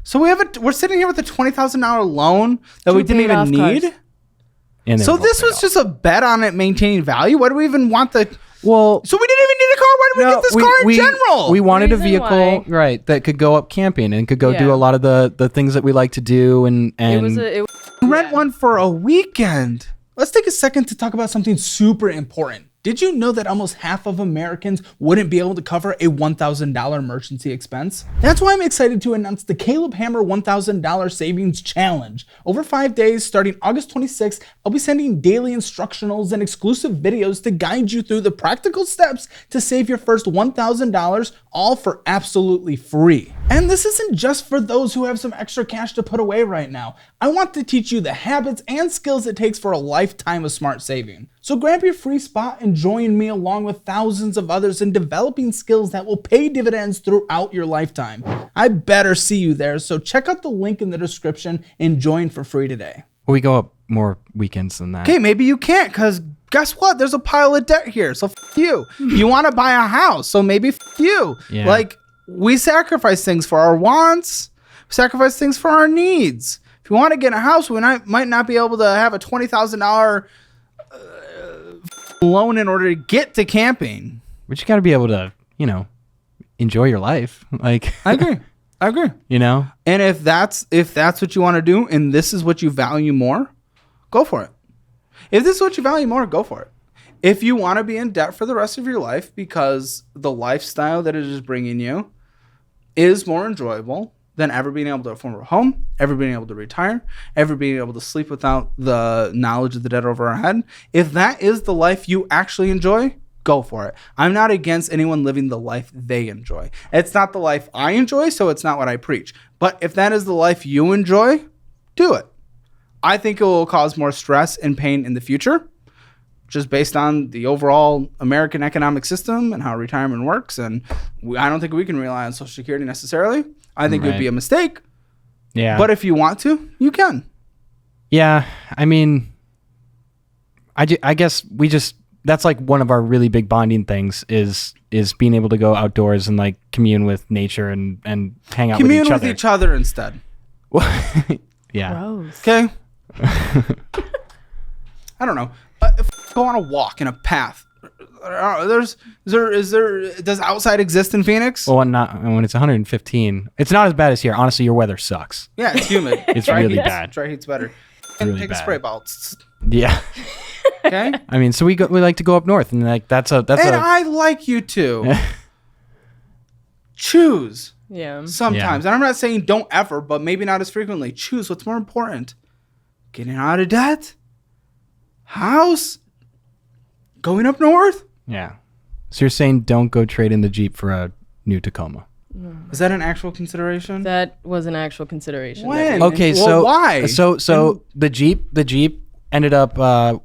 S2: So we're sitting here with a $20,000 loan that we didn't even need.
S3: Cars.
S1: And
S2: So this was just a bet on it maintaining value. Why do we even want the?
S1: well.
S2: So we didn't even need a car. Why did we get this car in general?
S1: We wanted a
S3: Reason
S1: vehicle,
S3: why.
S1: right, that could go up camping and could go do
S3: Yeah.
S1: a lot of the things that we like to do, and
S2: rent one for a weekend.
S4: Let's take a second to talk about something super important. Did you know that almost half of Americans wouldn't be able to cover a $1,000 emergency expense? That's why I'm excited to announce the Caleb Hammer $1,000 Savings Challenge. Over 5 days, starting August 26th, I'll be sending daily instructionals and exclusive videos to guide you through the practical steps to save your first $1,000, all for absolutely free. And this isn't just for those who have some extra cash to put away right now. I want to teach you the habits and skills it takes for a lifetime of smart saving. So grab your free spot and join me along with thousands of others in developing skills that will pay dividends throughout your lifetime. I better see you there, so check out the link in the description and join for free today.
S1: we go up more weekends than that.
S2: Okay, maybe you can't, because guess what? There's a pile of debt here. So you. You want to buy a house, so maybe you.
S1: Yeah.
S2: Like, we sacrifice things for our wants, sacrifice things for our needs. If you want to get a house, we might not be able to have a $20,000 loan in order to get to camping.
S1: But you got to be able to, enjoy your life. Like,
S2: I agree. And if that's what you want to do, and this is what you value more, go for it. If this is what you value more, go for it. If you want to be in debt for the rest of your life because the lifestyle that it is bringing you is more enjoyable than ever being able to afford a home, ever being able to retire, ever being able to sleep without the knowledge of the debt over our head, if that is the life you actually enjoy, go for it. I'm not against anyone living the life they enjoy. It's not the life I enjoy, so it's not what I preach. But if that is the life you enjoy, do it. I think it will cause more stress and pain in the future, just based on the overall American economic system and how retirement works. And I don't think we can rely on Social Security necessarily. I think it would be a mistake.
S1: yeah.
S2: But if you want to, you can.
S1: Yeah, I mean, I guess that's like one of our really big bonding things is being able to go outdoors and like commune with nature and hang out
S2: Commune
S1: with each
S2: with
S1: other.
S2: each other instead.
S1: Yeah.
S3: Gross.
S2: Okay. I don't know. Go on a walk in a path. Does outside exist in Phoenix?
S1: Well, not when it's 115. It's not as bad as here. Honestly, your weather sucks.
S2: Yeah, it's humid.
S1: It's really bad.
S2: Dry heat's better.
S1: really
S2: Take a
S1: bad.
S2: spray bottle.
S1: Yeah.
S2: Okay.
S1: I mean, so we like to go up north, and like that's
S2: And
S1: a
S2: I like you to choose
S3: Yeah.
S2: sometimes.
S1: Yeah.
S2: And I'm not saying don't ever, but maybe not as frequently. Choose what's more important. Getting out of debt, house, going up north.
S1: yeah. So you're saying don't go trade in the Jeep for a new Tacoma?
S2: Is that an actual consideration?
S3: That was an actual consideration.
S2: When?
S1: Okay,
S2: Well,
S1: so
S2: why?
S1: So the Jeep ended up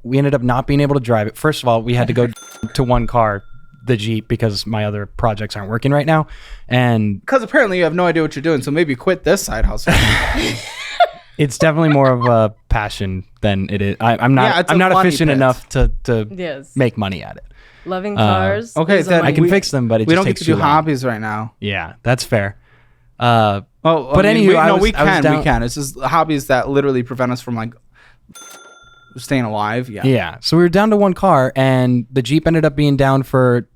S1: we ended up not being able to drive it. First of all, we had to go to one car, the Jeep, because my other projects aren't working right now, and
S2: Because apparently you have no idea what you're doing, so maybe quit this side hustle.
S1: it's definitely more of a passion than it is. I'm
S2: Yeah,
S1: not
S2: it's a
S1: I'm not
S2: money
S1: efficient
S2: pit.
S1: enough to
S3: Yes.
S1: make money at it.
S3: Loving cars.
S2: okay,
S3: is a
S2: then
S1: I can
S2: we-
S1: fix them, but it
S2: we
S1: just
S2: don't get
S1: takes
S2: to do
S1: too long.
S2: hobbies right now.
S1: Yeah, that's fair.
S2: But
S1: anywho,
S2: we
S1: I was down-
S2: can. It's just hobbies that literally prevent us from like staying alive. Yeah.
S1: Yeah. So we were down to one car, and the Jeep ended up being down for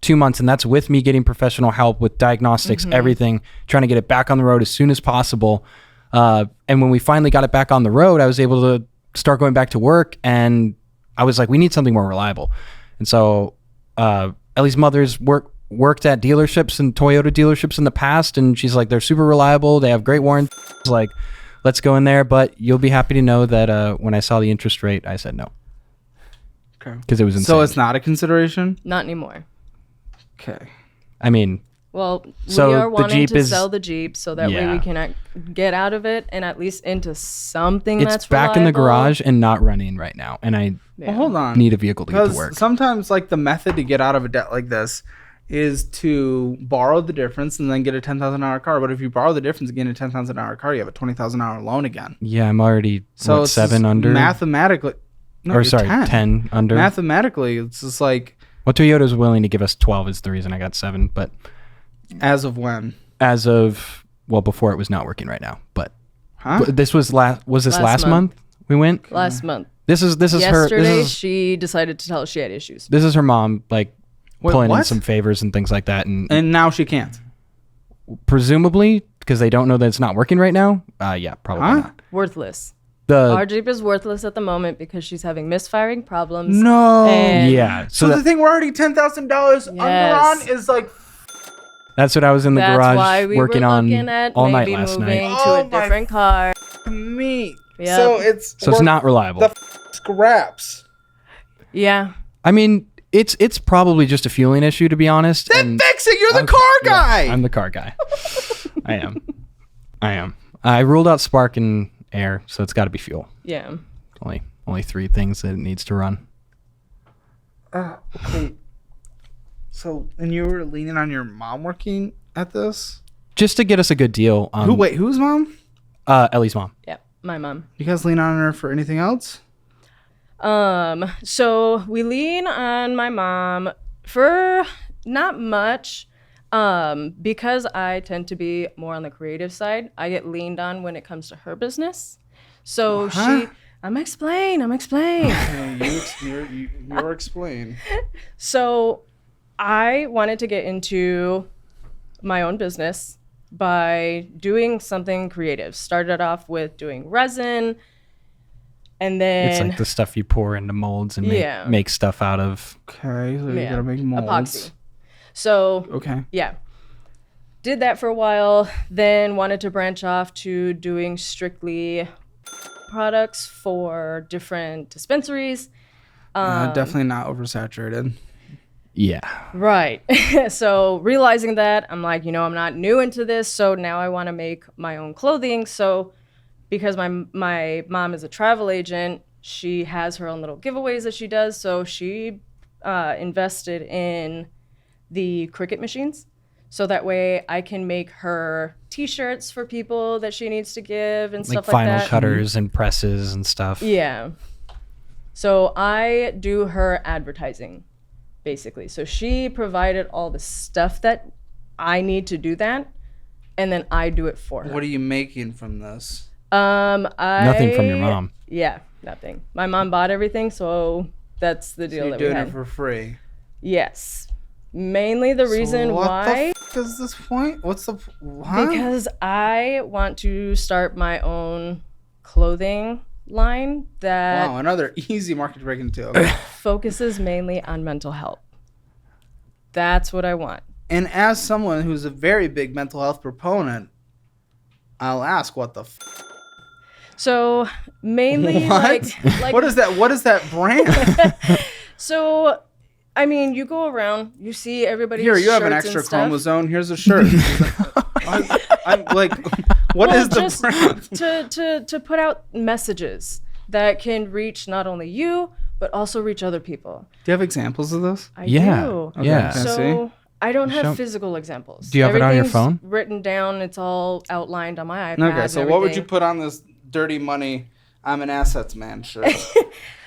S1: 2 months, and that's with me getting professional help with diagnostics, everything, trying to get it back on the road as soon as possible. And when we finally got it back on the road, I was able to start going back to work, and I was like, we need something more reliable. And so Ellie's mother's worked at dealerships and Toyota dealerships in the past, and she's like, they're super reliable. They have great warranties. Like, let's go in there. But you'll be happy to know that when I saw the interest rate, I said no.
S2: Okay.
S1: Because it was insane.
S2: So it's not a consideration.
S3: Not anymore.
S2: Okay.
S1: I mean,
S3: Well,
S1: So
S3: we are
S1: the
S3: wanting
S1: Jeep
S3: to
S1: is-
S3: sell the Jeep so that way
S1: Yeah.
S3: we can get out of it and at least into something
S1: It's
S3: that's
S1: back in the
S3: reliable.
S1: garage and not running right now, and I
S2: Well, hold on.
S1: need a vehicle to get to
S2: Because
S1: work.
S2: sometimes, like, the method to get out of a debt like this is to borrow the difference and then get a $10,000 car. But if you borrow the difference and get a $10,000 car, you have a $20,000 loan again.
S1: Yeah, I'm already
S2: So it's
S1: 7
S2: just
S1: under,
S2: mathematically. No,
S1: or
S2: you're
S1: sorry, 10 under.
S2: Mathematically, it's just like,
S1: Well, Toyota's willing to give us 12 is the reason I got 7, but
S2: as of when?
S1: as of, well, before it was not working right now. But
S2: Huh?
S1: this was last
S3: Last
S1: month we went?
S3: Last month.
S1: This is her
S3: Yesterday, she decided to tell us she had issues.
S1: this is her mom like
S2: Wait,
S1: pulling in
S2: what?
S1: some favors and things like that, and
S2: And now she can't.
S1: presumably because they don't know that it's not working right now. Yeah, probably
S2: Huh?
S1: not.
S3: Worthless.
S1: The
S3: Our Jeep is worthless at the moment because she's having misfiring problems.
S2: No.
S3: And
S1: yeah,
S2: So
S1: so
S2: the thing we're already $10,000 under
S3: Yes.
S2: on is like,
S1: that's what I was in the
S3: that's
S1: garage
S3: why we
S1: working
S3: were
S1: on
S3: looking at
S1: all night
S3: maybe
S1: last
S3: moving
S1: night.
S3: to
S2: Oh
S3: a
S2: my
S3: different car.
S2: me.
S3: Yep.
S2: So it's
S1: So it's
S2: worth
S1: not reliable.
S2: the scraps.
S3: Yeah.
S1: I mean, it's probably just a fueling issue, to be honest.
S2: Then
S1: and
S2: fix it. You're the
S1: I'm-
S2: car
S1: yeah,
S2: guy.
S1: I'm the car guy. I am. I ruled out spark and air, so it's got to be fuel.
S3: Yeah.
S1: Only 3 things that it needs to run.
S2: Okay. So, and you were leaning on your mom working at this?
S1: Just to get us a good deal.
S2: Who's mom?
S1: Ellie's mom.
S3: Yeah. My mom.
S2: You guys lean on her for anything else?
S3: So we lean on my mom for not much. Because I tend to be more on the creative side, I get leaned on when it comes to her business. So I'm explain.
S2: You're explain.
S3: So I wanted to get into my own business by doing something creative. Started off with doing resin, and then
S1: It's like the stuff you pour into molds and
S3: Yeah.
S1: make stuff out of.
S2: Okay, so you gotta make molds.
S3: epoxy. So
S2: Okay.
S3: yeah, did that for a while. Then wanted to branch off to doing strictly products for different dispensaries.
S2: Definitely not oversaturated.
S1: Yeah.
S3: Right. So realizing that, I'm like, I'm not new into this, so now I want to make my own clothing. So because my mom is a travel agent, she has her own little giveaways that she does. So she invested in the Cricut machines. So that way I can make her t-shirts for people that she needs to give and
S1: Like
S3: stuff like
S1: final
S3: that.
S1: cutters and presses and stuff.
S3: Yeah. So I do her advertising, basically. So she provided all the stuff that I need to do that, and then I do it for her.
S2: What are you making from this?
S1: Nothing from your mom.
S3: Yeah, nothing. My mom bought everything, so that's the deal
S2: You're
S3: that we
S2: doing
S3: had.
S2: it for free.
S3: Yes. Mainly the reason
S2: so what
S3: why,
S2: the is this point? What's the huh?
S3: because I want to start my own clothing line that
S2: Wow, another easy market to break into. Okay.
S3: focuses mainly on mental health. That's what I want.
S2: And as someone who's a very big mental health proponent, I'll ask, what the
S3: So mainly
S2: what?
S3: like
S2: What is that? What is that brand?
S3: So I mean, you go around, you see everybody.
S2: Here, you have an extra chromosome. Here's a shirt. I'm like, what is the brand?
S3: to put out messages that can reach not only you but also reach other people.
S2: Do you have examples of this?
S3: I
S1: Yeah.
S3: do.
S1: Yeah.
S2: Can I see?
S3: So I don't have
S1: Show-
S3: physical examples.
S1: Do you have it on your
S3: Everything's
S1: phone?
S3: Written down. It's all outlined on my iPad.
S2: Okay, so
S3: and
S2: what would you
S3: everything.
S2: put on this dirty money, I'm an assets man shirt?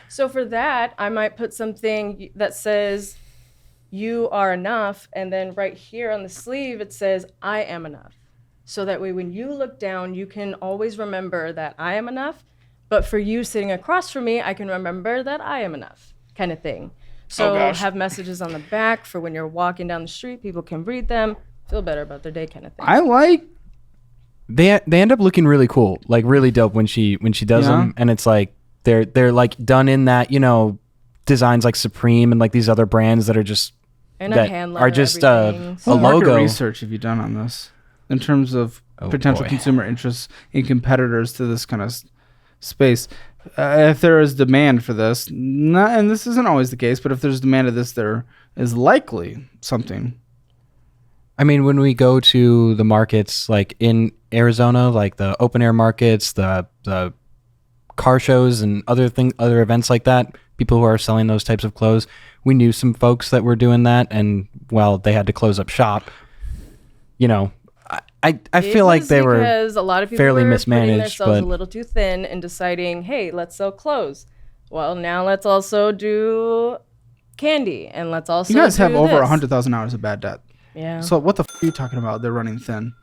S3: So for that, I might put something that says, "You are enough," and then right here on the sleeve it says, "I am enough." So that way, when you look down, you can always remember that I am enough. But for you sitting across from me, I can remember that I am enough, kind of thing. So
S2: gosh.
S3: have messages on the back for when you're walking down the street, people can read them, feel better about their day, kind of thing.
S2: I like.
S1: They end up looking really cool, like really dope when she does
S2: Yeah.
S1: them, and it's like they're like done in that designs like Supreme and like these other brands that are just
S3: and
S1: that
S3: a hand
S1: are
S3: letter,
S1: just
S3: everything.
S1: a
S2: What market
S1: logo.
S2: research have you done on this in terms of potential
S1: boy.
S2: consumer interests in competitors to this kind of space? If there is demand for this, and this isn't always the case, but if there's demand of this, there is likely something
S1: I mean, when we go to the markets, like in Arizona, like the open air markets, the car shows and other events like that, people who are selling those types of clothes, we knew some folks that were doing that, and well, they had to close up shop. You know, I feel like they were
S3: because a lot of people
S1: fairly
S3: were
S1: mismanaged,
S3: putting themselves
S1: but
S3: a little too thin and deciding, hey, let's sell clothes. Well, now let's also do candy, and let's also
S2: You guys have
S3: do
S2: over
S3: this.
S2: 100,000 hours of bad debt.
S3: Yeah.
S2: So what the are you talking about? They're running thin.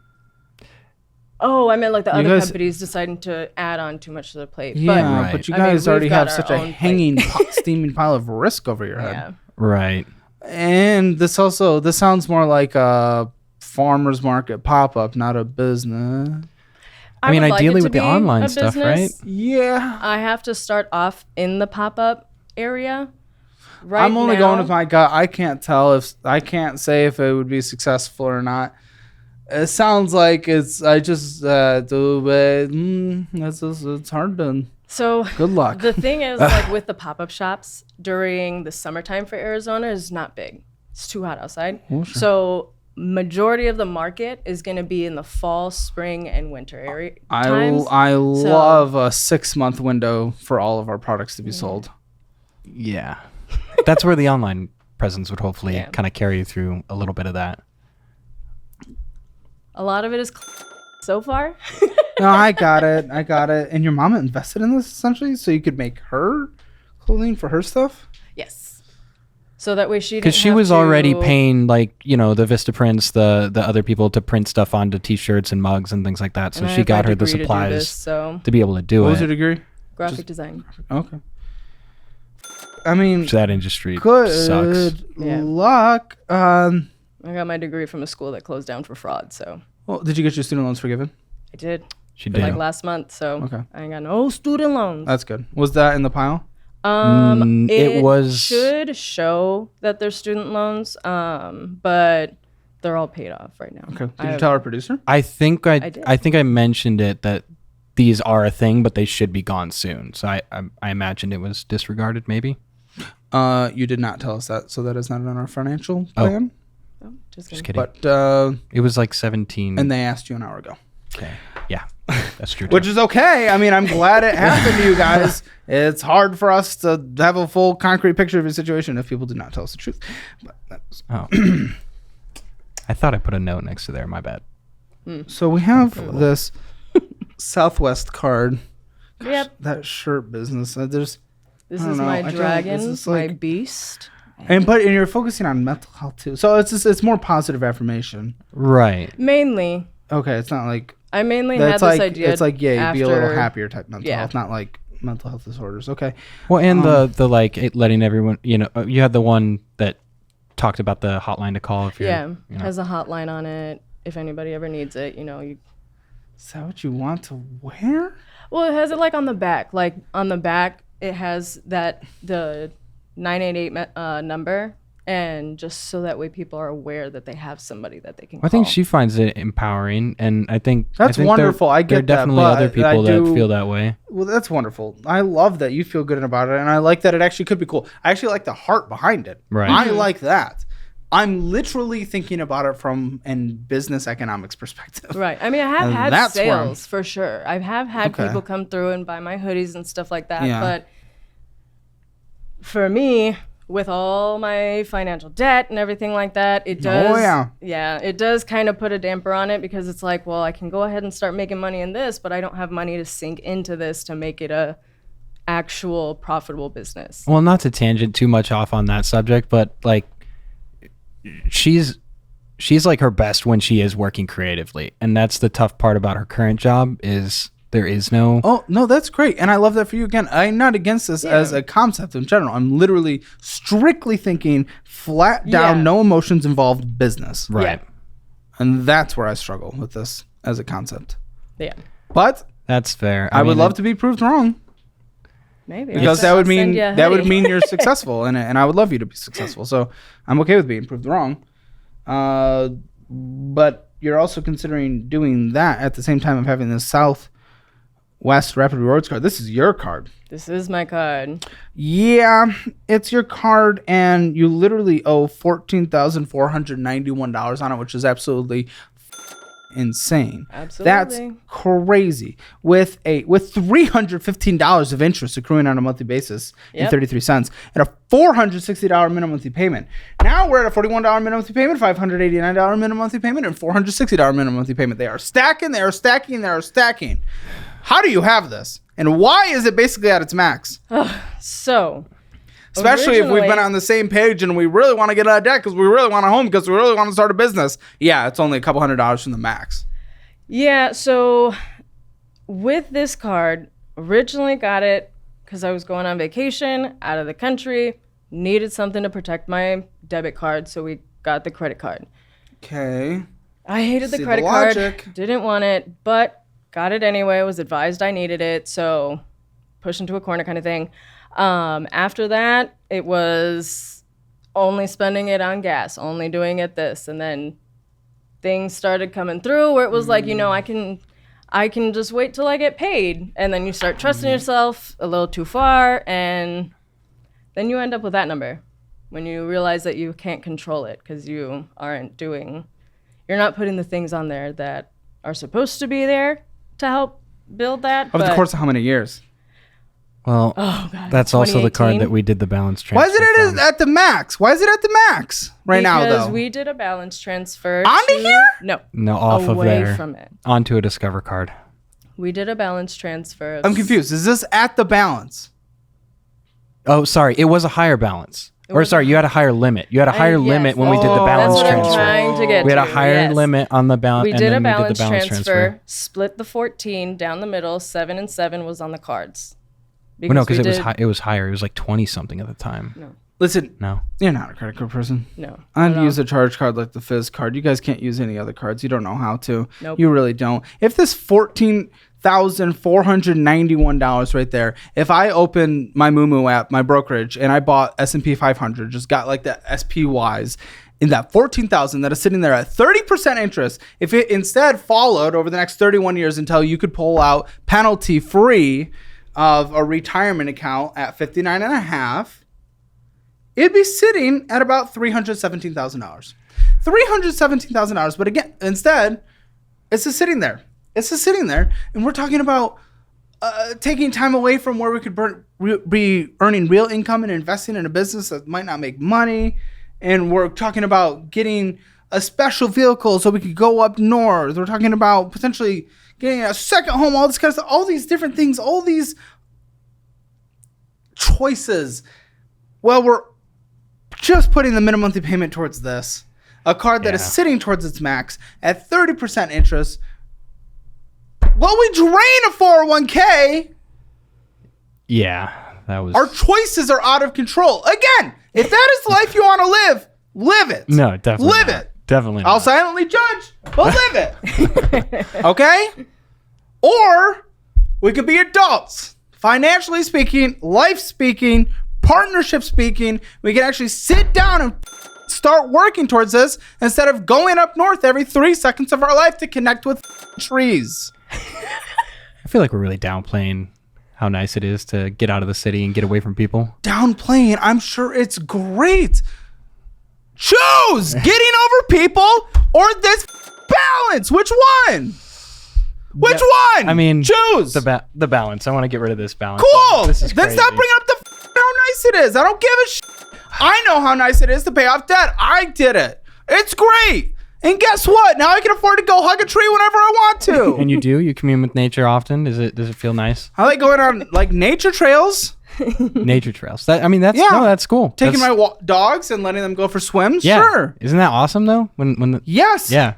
S3: Oh, I meant like the
S2: You
S3: other
S2: guys-
S3: companies deciding to add on too much to their plate.
S2: Yeah,
S1: Right.
S2: but you
S3: I mean,
S2: guys
S3: we've
S2: already
S3: got
S2: have
S3: our
S2: such a
S3: own
S2: hanging, steaming pile of risk over your
S3: But
S2: head.
S3: yeah.
S1: right.
S2: And this sounds more like a farmer's market pop-up, not a business.
S1: I mean,
S3: would like
S1: ideally
S3: it to
S1: with the
S3: be
S1: online
S3: a
S1: stuff,
S3: business.
S2: Yeah.
S3: I have to start off in the pop-up area. Right
S2: I'm only
S3: now,
S2: going with my gut. I can't say if it would be successful or not. It sounds like it's it's hard to.
S3: So
S2: Good luck.
S3: the thing is, like with the pop-up shops during the summertime for Arizona is not big. It's too hot outside.
S2: Oh, sure.
S3: So majority of the market is going to be in the fall, spring, and winter area times.
S2: I love a 6-month window for all of our products to be sold.
S1: Yeah. That's where the online presence would hopefully
S3: Yeah.
S1: kind of carry you through a little bit of that.
S3: A lot of it is so far.
S2: No, I got it. And your mama invested in this essentially, so you could make her clothing for her stuff.
S3: Yes. So that way she
S1: Because she was already paying, like, you know, the Vista prints, the other people to print stuff onto T-shirts and mugs and things like that. So she got her the supplies
S3: so
S1: to be able to do
S2: What
S1: it.
S2: was your degree?
S3: graphic design.
S2: Okay. I mean,
S1: That industry
S2: good
S1: sucks.
S3: Yeah.
S2: luck.
S3: I got my degree from a school that closed down for fraud, so
S2: Well, did you get your student loans forgiven?
S3: I did.
S1: She
S3: Like
S1: did.
S3: last month, so
S2: Okay.
S3: I ain't got no student loans.
S2: That's good. Was that in the pile?
S1: It was-
S3: should show that they're student loans, but they're all paid off right now.
S2: Okay. Did you tell our producer?
S1: I think I
S3: did.
S1: think I mentioned it that these are a thing, but they should be gone soon. So I imagined it was disregarded, maybe.
S2: You did not tell us that, so that is not on our financial plan.
S3: Oh, just
S1: Just
S3: kidding.
S1: kidding.
S2: But
S1: It was like 17.
S2: and they asked you an hour ago,
S1: Okay. Yeah, that's true.
S2: which is okay. I mean, I'm glad it happened to you guys. It's hard for us to have a full concrete picture of your situation if people do not tell us the truth. But that's,
S1: Oh. I thought I put a note next to there. My bad.
S2: so we have this Southwest card.
S3: Yep.
S2: That shirt business.
S3: This
S2: I
S3: is
S2: don't know.
S3: my
S2: I don't-
S3: dragon,
S2: this is
S3: my
S2: like-
S3: beast.
S2: And you're focusing on mental health too. So it's more positive affirmation.
S1: Right.
S3: Mainly,
S2: Okay, it's not like
S3: I mainly had
S2: that's
S3: this
S2: like
S3: idea.
S2: it's like be a little
S3: after-
S2: happier type mental
S3: Yeah.
S2: health, not like mental health disorders. Okay.
S1: Well, and the like letting everyone, you know, you had the one that talked about the hotline to call if you're,
S3: Yeah,
S1: you know.
S3: has a hotline on it. If anybody ever needs it, you know, you.
S2: Is that what you want to wear?
S3: Well, it has it like on the back. Like on the back, it has the 988 number, and just so that way people are aware that they have somebody that they can call.
S1: I think she finds it empowering, and I think
S2: That's wonderful. I
S1: There are
S2: get that,
S1: definitely
S2: but
S1: other
S2: I
S1: people that
S2: do-
S1: feel that way.
S2: Well, that's wonderful. I love that you feel good about it, and I like that it actually could be cool. I actually like the heart behind it.
S1: Right.
S2: I like that. I'm literally thinking about it from a business economics perspective.
S3: Right. I mean, I have
S2: And
S3: had
S2: that's where I'm-
S3: sales for sure. I have had
S2: Okay.
S3: people come through and buy my hoodies and stuff like that.
S2: Yeah.
S3: But for me, with all my financial debt and everything like that, it does.
S2: yeah.
S3: It does kind of put a damper on it because it's like, well, I can go ahead and start making money in this, but I don't have money to sink into this to make it a actual profitable business.
S1: Well, not to tangent too much off on that subject, but like she's like her best when she is working creatively, and that's the tough part about her current job is there is no.
S2: Oh, no, that's great. And I love that for you. Again, I'm not against this as a concept in general. I'm literally strictly thinking flat down,
S3: Yeah.
S2: no emotions involved business.
S1: Right.
S3: Yeah.
S2: And that's where I struggle with this as a concept.
S3: Yeah.
S2: But
S1: That's fair.
S2: I would
S1: mean,
S2: love to be proved wrong.
S3: Maybe.
S2: Because
S3: I'll
S2: that would
S3: send
S2: mean
S3: you a
S2: that would
S3: hoodie.
S2: mean you're successful in it, and I would love you to be successful. So I'm okay with being proved wrong. But you're also considering doing that at the same time of having this West Rapid Rewards card. This is your card.
S3: This is my card.
S2: Yeah, it's your card, and you literally owe $14,491 on it, which is absolutely insane.
S3: Absolutely.
S2: That's crazy. With $315 of interest accruing on a monthly basis and 33 cents, and a $460 minimum monthly payment. Now we're at a $41 minimum monthly payment, $589 minimum monthly payment, and $460 minimum monthly payment. They are stacking. They are stacking. They are stacking. How do you have this? And why is it basically at its max?
S3: So,
S2: especially if we've been on the same page and we really want to get out of debt because we really want a home because we really want to start a business. Yeah, it's only a couple $100 from the max.
S3: Yeah, so with this card, originally got it because I was going on vacation out of the country, needed something to protect my debit card, so we got the credit card.
S2: Okay.
S3: I hated the credit card, didn't want it, but got it anyway, was advised I needed it, so pushed into a corner kind of thing. After that, it was only spending it on gas, only doing it this, and then things started coming through where it was like, I can just wait till I get paid, and then you start trusting yourself a little too far, and then you end up with that number when you realize that you can't control it because you're not putting the things on there that are supposed to be there to help build that.
S2: Over the course of how many years?
S1: Well, that's also the card that we did the balance transfer.
S2: Why is it at the max? Why is it at the max now, though?
S3: Because we did a balance transfer.
S2: Onto here?
S1: No, off of there.
S3: Away from it.
S1: Onto a Discover card.
S3: We did a balance transfer.
S2: I'm confused. Is this at the balance?
S1: Oh, sorry. It was a higher balance. You had a higher limit. You had a higher limit when we did the balance
S3: that's what
S1: transfer.
S3: I'm trying to get
S1: We had a
S3: to,
S1: higher limit on the balance.
S3: We did a balance transfer, split the 14 down the middle, 7 and 7 was on the cards.
S1: No, because it was higher. It was like 20 something at the time.
S3: No.
S2: Listen,
S1: No.
S2: You're not a credit card person.
S3: No.
S2: I'd use a charge card like the Fizz card. You guys can't use any other cards. You don't know how to.
S3: Nope.
S2: You really don't. If this $14,491 right there, if I open my Moomoo app, my brokerage, and I bought S&P 500, just got like the SPYs, in that $14,000 that is sitting there at 30% interest, if it instead followed over the next 31 years until you could pull out penalty free of a retirement account at 59 and a half, it'd be sitting at about $317,000. $317,000, but again, instead, it's just sitting there. It's just sitting there, and we're talking about taking time away from where we could be earning real income and investing in a business that might not make money, and we're talking about getting a special vehicle so we could go up north. We're talking about potentially getting a second home, all this kind of stuff, all these different things, all these choices. Well, we're just putting the minimum monthly payment towards this, a card that is sitting towards its max at 30% interest. Well, we drain a 401k.
S1: Yeah, that was.
S2: Our choices are out of control. Again, if that is the life you want to live it.
S1: No, definitely
S2: live
S1: not.
S2: it.
S1: Definitely
S2: I'll
S1: not.
S2: silently judge, but live it. Okay? Or we could be adults. Financially speaking, life speaking, partnership speaking, we can actually sit down and start working towards this instead of going up north every 3 seconds of our life to connect with trees.
S1: I feel like we're really downplaying how nice it is to get out of the city and get away from people.
S2: Downplaying, I'm sure it's great. Choose getting over people or this balance. Which one? Which one?
S1: I mean,
S2: choose
S1: the balance. I want to get rid of this balance.
S2: Cool.
S1: This is
S2: then
S1: crazy.
S2: stop bringing up how nice it is. I don't give a shit. I know how nice it is to pay off debt. I did it. It's great. And guess what? Now I can afford to go hug a tree whenever I want to.
S1: And you do? You commune with nature often? Does it feel nice?
S2: I like going on like nature trails.
S1: Nature trails. That's cool.
S2: Taking
S1: that's,
S2: my dogs and letting them go for swims.
S1: Yeah.
S2: Sure.
S1: Isn't that awesome though?
S2: Yes.
S1: Yeah.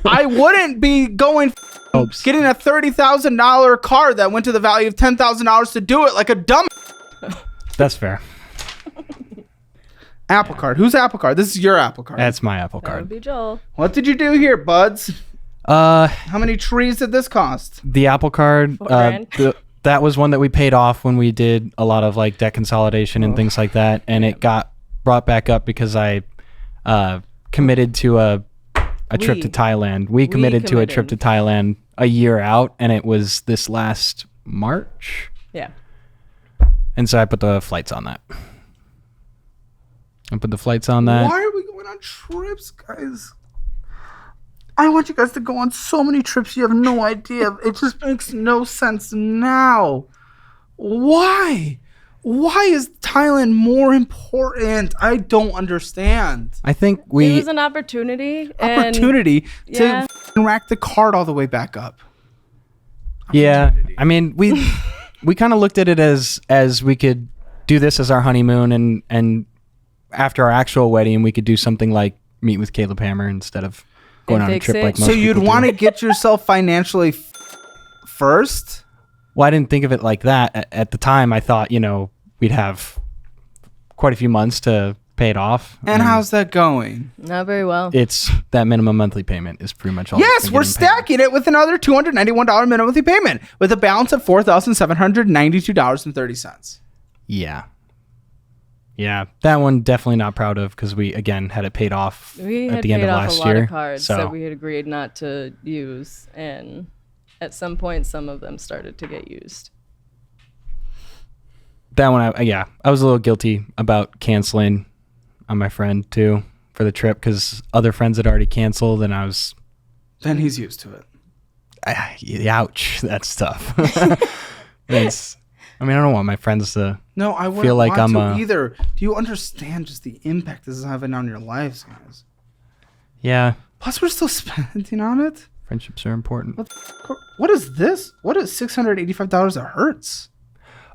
S2: I wouldn't be getting a $30,000 car that went to the value of $10,000 to do it like a dumb.
S1: That's fair.
S2: Apple Card. Whose Apple Card? This is your Apple Card.
S1: That's my Apple
S3: That would
S1: Card.
S3: be Joel.
S2: What did you do here, buds? How many trees did this cost?
S1: The Apple Card.
S3: $4,000.
S1: That was one that we paid off when we did a lot of like debt consolidation and things like that, and it got brought back up because I committed to a trip to Thailand. We committed to a trip to Thailand a year out, and it was this last March.
S3: Yeah.
S1: And so I put the flights on that. Why are
S2: we going on trips, guys? I want you guys to go on so many trips. You have no idea. It just makes no sense now. Why? Why is Thailand more important? I don't understand.
S1: I think
S3: It was an opportunity.
S2: To rack the card all the way back up.
S1: Yeah. I mean, we kind of looked at it as we could do this as our honeymoon, and after our actual wedding, we could do something like meet with Caleb Hammer instead of going on a trip like most
S2: So you'd
S1: people
S2: want
S1: do.
S2: to get yourself financially first?
S1: Well, I didn't think of it like that. At the time, I thought, we'd have quite a few months to pay it off.
S2: And how's that going?
S3: Not very well.
S1: It's that minimum monthly payment is pretty much all.
S2: Yes, we're stacking it with another $291 minimum monthly payment with a balance of $4,792.30.
S1: Yeah. Yeah, that one definitely not proud of because we, again, had it paid off at the end of last year.
S3: We had paid off a lot of cards that we had agreed not to use, and at some point, some of them started to get used.
S1: That one, I was a little guilty about canceling on my friend, too, for the trip because other friends had already canceled, and I was...
S2: Then he's used to it.
S1: Ouch, that's tough. I don't want my friends to
S2: I wouldn't
S1: feel like
S2: want
S1: I'm
S2: to either. Do you understand just the impact this is having on your lives, guys?
S1: Yeah.
S2: Plus, we're still spending on it.
S1: Friendships are important.
S2: What is this? What is $685 a Hertz?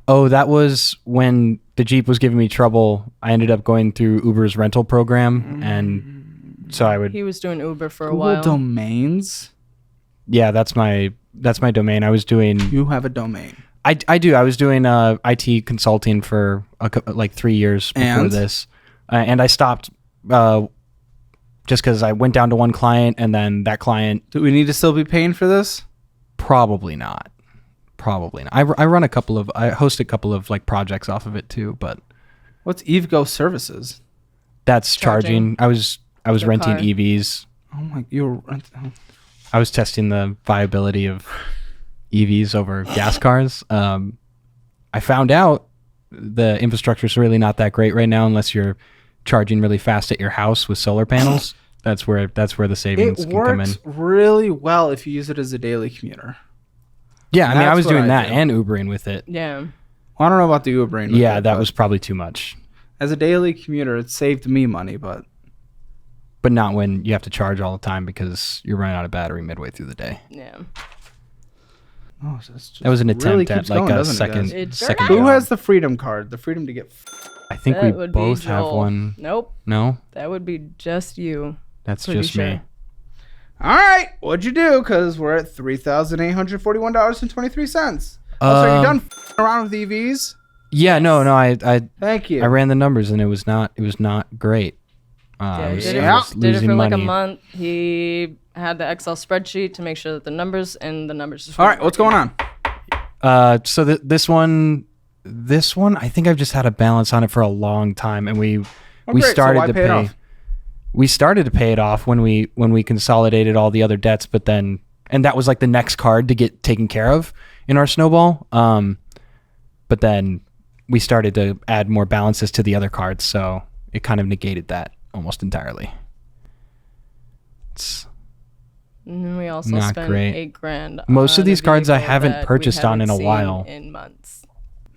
S1: Oh, that was when the Jeep was giving me trouble. I ended up going through Uber's rental program, and so
S3: He was doing Uber for a
S2: Google
S3: while.
S2: Domains.
S1: Yeah, that's my domain. I was doing.
S2: You have a domain.
S1: I do. I was doing IT consulting for like 3 years before this, and I stopped just because I went down to one client, and then that client.
S2: Do we need to still be paying for this?
S1: Probably not. I host a couple of like projects off of it too, but
S2: what's EVgo services?
S1: That's charging. I was renting
S3: car.
S1: EVs.
S2: Oh my! You were renting.
S1: I was testing the viability of EVs over gas cars. I found out the infrastructure is really not that great right now unless you're charging really fast at your house with solar panels. That's where the savings can come in.
S2: It works really well if you use it as a daily commuter.
S1: Yeah, I was doing that
S2: do.
S1: and Ubering with it.
S3: Yeah.
S2: Well, I don't know about the Ubering.
S1: Yeah, that was probably too much.
S2: As a daily commuter, it saved me money, but
S1: not when you have to charge all the time because you're running out of battery midway through the day.
S3: Yeah.
S2: Oh, so it's just
S1: That was an
S2: really
S1: attempt at
S2: keeps
S1: like
S2: going,
S1: a
S2: doesn't it,
S1: second.
S2: guys?
S1: second
S2: Who
S1: job.
S2: has the freedom card? The freedom to get.
S1: I think
S3: That
S1: we
S3: would be
S1: both have
S3: Joel.
S1: one.
S3: Nope.
S1: No,
S3: That would be just you.
S1: that's
S3: Pretty
S1: just
S3: sure.
S1: me.
S2: All right, what'd you do? Because we're at $3,841.23. Also, are you done around with EVs?
S1: Yeah, no. I
S2: Thank you.
S1: I ran the numbers and it was not great. I was
S3: did it
S1: losing
S3: for like
S1: money.
S3: a month. He had the Excel spreadsheet to make sure that the numbers just
S2: All right, what's going on?
S1: So this one, I think I've just had a balance on it for a long time, and we
S2: great. So
S1: started
S2: why
S1: to
S2: pay it
S1: pay.
S2: off?
S1: We started to pay it off when we consolidated all the other debts, but then that was like the next card to get taken care of in our snowball. But then we started to add more balances to the other cards, so it kind of negated that almost entirely.
S3: And then we also
S1: Not
S3: spent
S1: great.
S3: $8,000.
S1: Most of
S3: on
S1: these
S3: a
S1: cards I
S3: vehicle
S1: haven't
S3: that we
S1: purchased on in
S3: haven't
S1: a while.
S3: seen in months.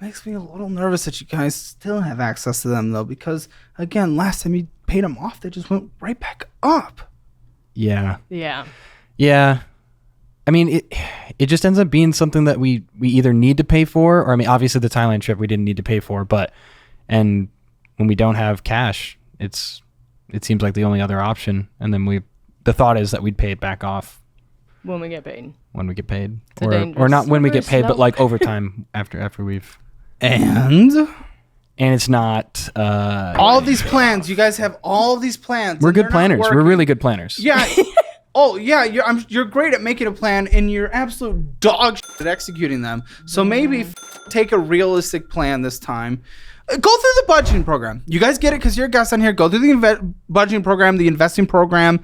S2: Makes me a little nervous that you guys still have access to them, though, because, again, last time you paid them off, they just went right back up.
S1: Yeah.
S3: Yeah.
S1: Yeah. I mean, it just ends up being something that we either need to pay for, or I mean, obviously the Thailand trip we didn't need to pay for, and when we don't have cash, it seems like the only other option. And then the thought is that we'd pay it back off
S3: When we get paid.
S1: when we get paid,
S3: a
S1: or
S3: dangerous
S1: not when we get paid,
S3: slippery
S1: but like over time after we've.
S2: And
S1: it's not.
S2: all of these plans, you guys have all of these plans.
S1: We're
S2: and
S1: good
S2: they're not
S1: planners. We're
S2: working.
S1: really good planners.
S2: Yeah. Oh, yeah. You're great at making a plan, and you're absolute dog shit at executing them. So maybe take a realistic plan this time. Go through the budgeting program. You guys get it because you're a guest on here. Go through the budgeting program, the investing program.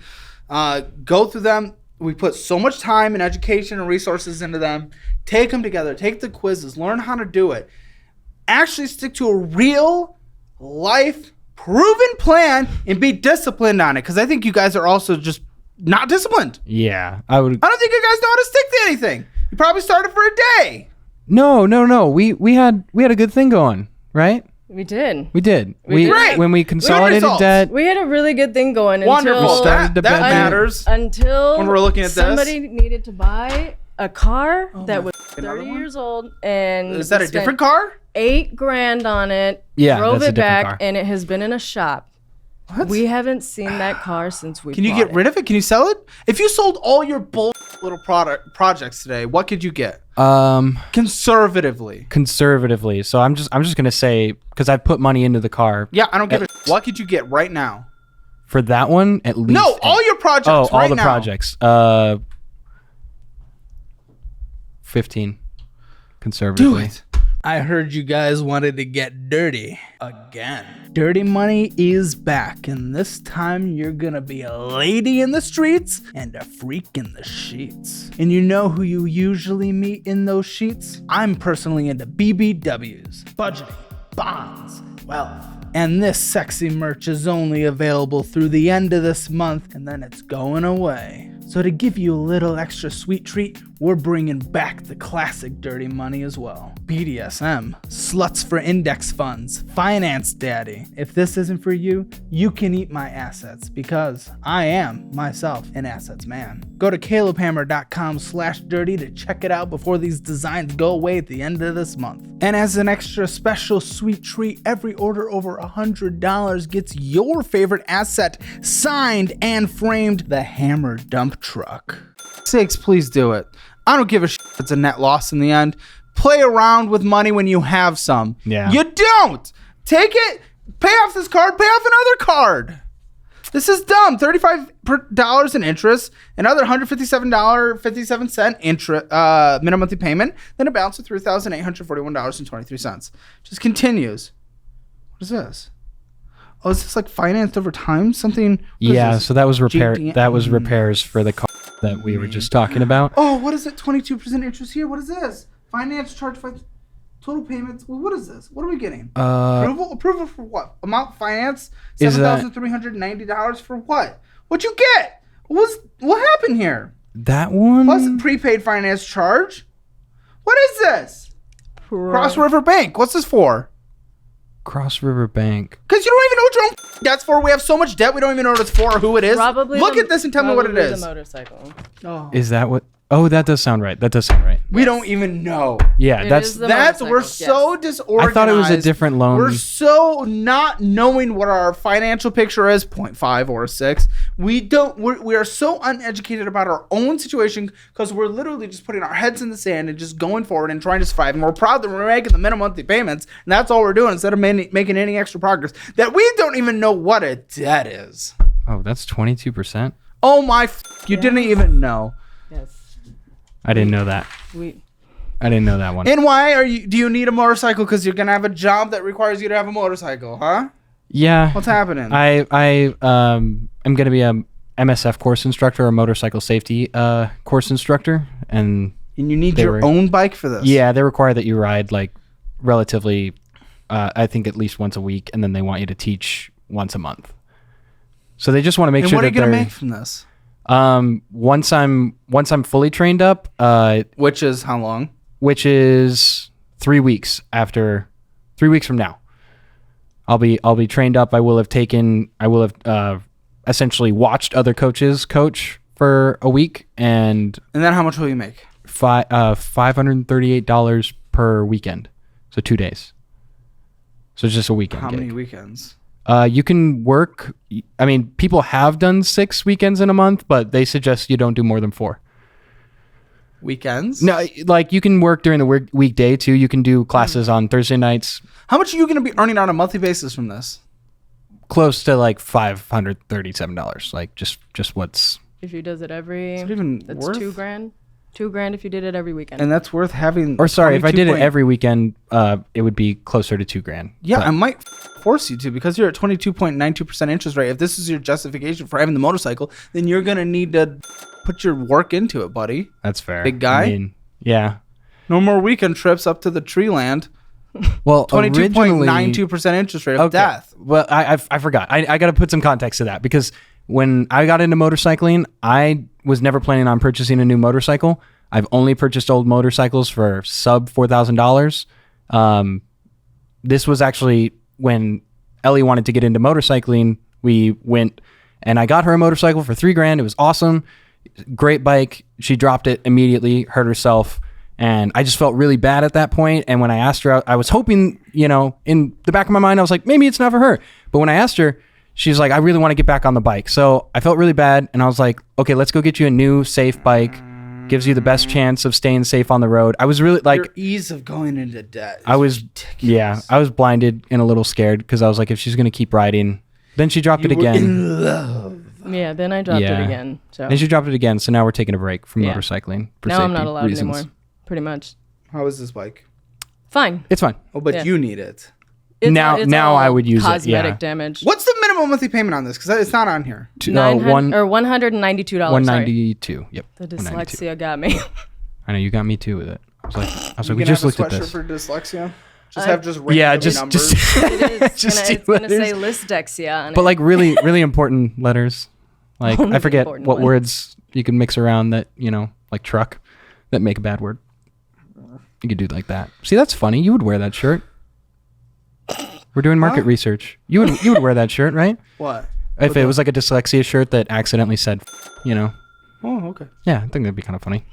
S2: Go through them. We put so much time and education and resources into them. Take them together. Take the quizzes. Learn how to do it. Actually stick to a real life proven plan and be disciplined on it. Because I think you guys are also just not disciplined.
S1: Yeah,
S2: I don't think you guys know how to stick to anything. You probably started for a day.
S1: No. We had a good thing going, right?
S3: We did.
S1: We did.
S2: Great.
S1: When we consolidated debt.
S3: We had a really good thing going
S2: Wonderful.
S3: until
S2: That matters.
S3: until
S2: when we're looking at
S3: somebody
S2: this.
S3: needed to buy a car that was 30 years old, and
S2: Is that a different car?
S3: $8,000 on it.
S1: Yeah,
S3: drove
S1: that's a
S3: it
S1: different
S3: back,
S1: car.
S3: and it has been in a shop.
S2: What?
S3: We haven't seen that car since we.
S2: Can you get rid of it? Can you sell it? If you sold all your little projects today, what could you get? Conservatively.
S1: So I'm just gonna say, because I've put money into the car.
S2: Yeah, I don't give a what could you get right now?
S1: For that one, at least.
S2: No, all your projects.
S1: Oh, all
S2: right
S1: the
S2: now.
S1: projects. 15. Conservatively.
S2: Do it.
S4: I heard you guys wanted to get dirty again. Dirty money is back, and this time you're gonna be a lady in the streets and a freak in the sheets. And you know who you usually meet in those sheets? I'm personally into BBWs, budgeting, bonds, wealth. And this sexy merch is only available through the end of this month, and then it's going away. So to give you a little extra sweet treat, we're bringing back the classic dirty money as well. BDSM, sluts for index funds, finance daddy. If this isn't for you, you can eat my assets because I am myself an assets man. Go to calebhammer.com/dirty to check it out before these designs go away at the end of this month. And as an extra special sweet treat, every order over $100 gets your favorite asset signed and framed, the Hammer Dump Truck.
S2: Sakes, please do it. I don't give a shit if it's a net loss in the end. Play around with money when you have some.
S1: Yeah.
S2: You don't. Take it, pay off this card, pay off another card. This is dumb. $35 in interest, another $157.57 minimum monthly payment, then a balance of $3,841.23. Just continues. What is this? Oh, is this like financed over time? Something?
S1: Yeah, so that was repair.
S2: GDM.
S1: That was repairs for the car that we were just talking about.
S2: Oh, what is it? 22% interest here. What is this? Finance charge for total payments. Well, what is this? What are we getting? Approval for what? Amount finance $7,390 for what? What'd you get? What happened here?
S1: That one?
S2: Plus prepaid finance charge. What is this? Cross River Bank. What's this for?
S1: Cross River Bank.
S2: Because you don't even know what your own debt's for. We have so much debt, we don't even know what it's for or who it is.
S3: Probably
S2: Look at this and tell me what it is.
S3: The motorcycle.
S2: Oh.
S1: Is that what? Oh, that does sound right.
S2: We don't even know.
S1: Yeah,
S3: It
S1: that's
S3: is the
S2: We're
S3: motorcycle,
S2: so
S3: yes.
S2: disorganized.
S1: I thought it was a different loan.
S2: We're so not knowing what our financial picture is, 0.5 or 6. We are so uneducated about our own situation because we're literally just putting our heads in the sand and just going forward and trying to survive. And we're proud that we're making the minimum monthly payments, and that's all we're doing instead of making any extra progress. That we don't even know what a debt is.
S1: Oh, that's 22%.
S2: Oh my! You didn't even know.
S3: Yes.
S1: I didn't know that. I didn't know that one.
S2: And why do you need a motorcycle? Because you're gonna have a job that requires you to have a motorcycle, huh?
S1: Yeah.
S2: What's happening?
S1: I'm gonna be a MSF course instructor, a motorcycle safety course instructor, and
S2: you need your own bike for this.
S1: Yeah, they require that you ride like relatively, I think at least once a week, and then they want you to teach once a month. So they just want to make sure that
S2: what are you gonna make from this?
S1: Once I'm fully trained up,
S2: Which is how long?
S1: which is 3 weeks after 3 weeks from now, I'll be trained up. I will have essentially watched other coaches coach for a week, and
S2: then how much will you make?
S1: $538 per weekend, so 2 days. So it's just a weekend.
S2: How
S1: gig.
S2: many weekends?
S1: You can work. I mean, people have done 6 weekends in a month, but they suggest you don't do more than 4
S2: weekends.
S1: No, like you can work during the weekday too. You can do classes on Thursday nights.
S2: How much are you going to be earning on a monthly basis from this?
S1: Close to like $537. Like just what's.
S3: If he does it every,
S2: Is it even
S3: that's
S2: worth?
S3: $2,000. $2,000 if you did it every weekend.
S2: And that's worth having.
S1: Or sorry, if I did it
S2: 22
S1: every weekend, it would be closer to $2,000.
S2: Yeah,
S1: But
S2: I might force you to, because you're at 22.92% interest rate. If this is your justification for having the motorcycle, then you're going to need to put your work into it, buddy.
S1: that's fair.
S2: Big guy?
S1: I mean, yeah.
S2: No more weekend trips up to the tree land.
S1: Well, originally
S2: 22.92% interest rate of death.
S1: Well, I forgot. I got to put some context to that, because when I got into motorcycling, I was never planning on purchasing a new motorcycle. I've only purchased old motorcycles for sub $4,000. This was actually when Ellie wanted to get into motorcycling. We went and I got her a motorcycle for $3,000. It was awesome. Great bike. She dropped it immediately, hurt herself. And I just felt really bad at that point. And when I asked her, I was hoping, in the back of my mind, I was like, maybe it's not for her. But when I asked her, she's like, I really want to get back on the bike. So I felt really bad. And I was like, okay, let's go get you a new safe bike. Gives you the best chance of staying safe on the road. I was really like,
S2: Your ease of going into debt.
S1: I was blinded and a little scared, because I was like, if she's going to keep riding, then she dropped it
S2: You were
S1: again.
S2: in love.
S3: Yeah, then I dropped it again. So
S1: Then she dropped it again. So now we're taking a break from
S3: Yeah.
S1: motorcycling for
S3: now I'm not
S1: safety
S3: allowed
S1: reasons.
S3: anymore. Pretty much.
S2: How is this bike?
S3: Fine.
S1: It's fine.
S2: Oh, but
S3: Yeah.
S2: you need it.
S1: Now
S3: all
S1: I would use it,
S3: cosmetic
S1: yeah.
S3: damage.
S2: What's the minimum monthly payment on this? Because it's not on here.
S3: $192. Sorry.
S1: 192. Yep.
S3: The
S1: 192.
S3: dyslexia got me.
S1: I know you got me too with it. I was like,
S2: You
S1: we
S2: can
S1: just
S2: have
S1: looked
S2: a
S1: at
S2: sweatshirt
S1: this.
S2: for dyslexia. Just have just random
S1: Yeah, just
S2: numbers.
S3: It is.
S1: Just
S3: It's gonna
S1: letters.
S3: say listdexia on
S1: But
S3: it.
S1: like really, really important letters. Like
S3: Only
S1: I forget
S3: important
S1: what
S3: ones.
S1: words you can mix around that, like truck, that make a bad word. You could do like that. See, that's funny. You would wear that shirt. We're doing market research. You would wear that shirt, right?
S2: What?
S1: If it was like a dyslexia shirt that accidentally said,
S2: Oh, okay.
S1: Yeah, I think that'd be kind of funny.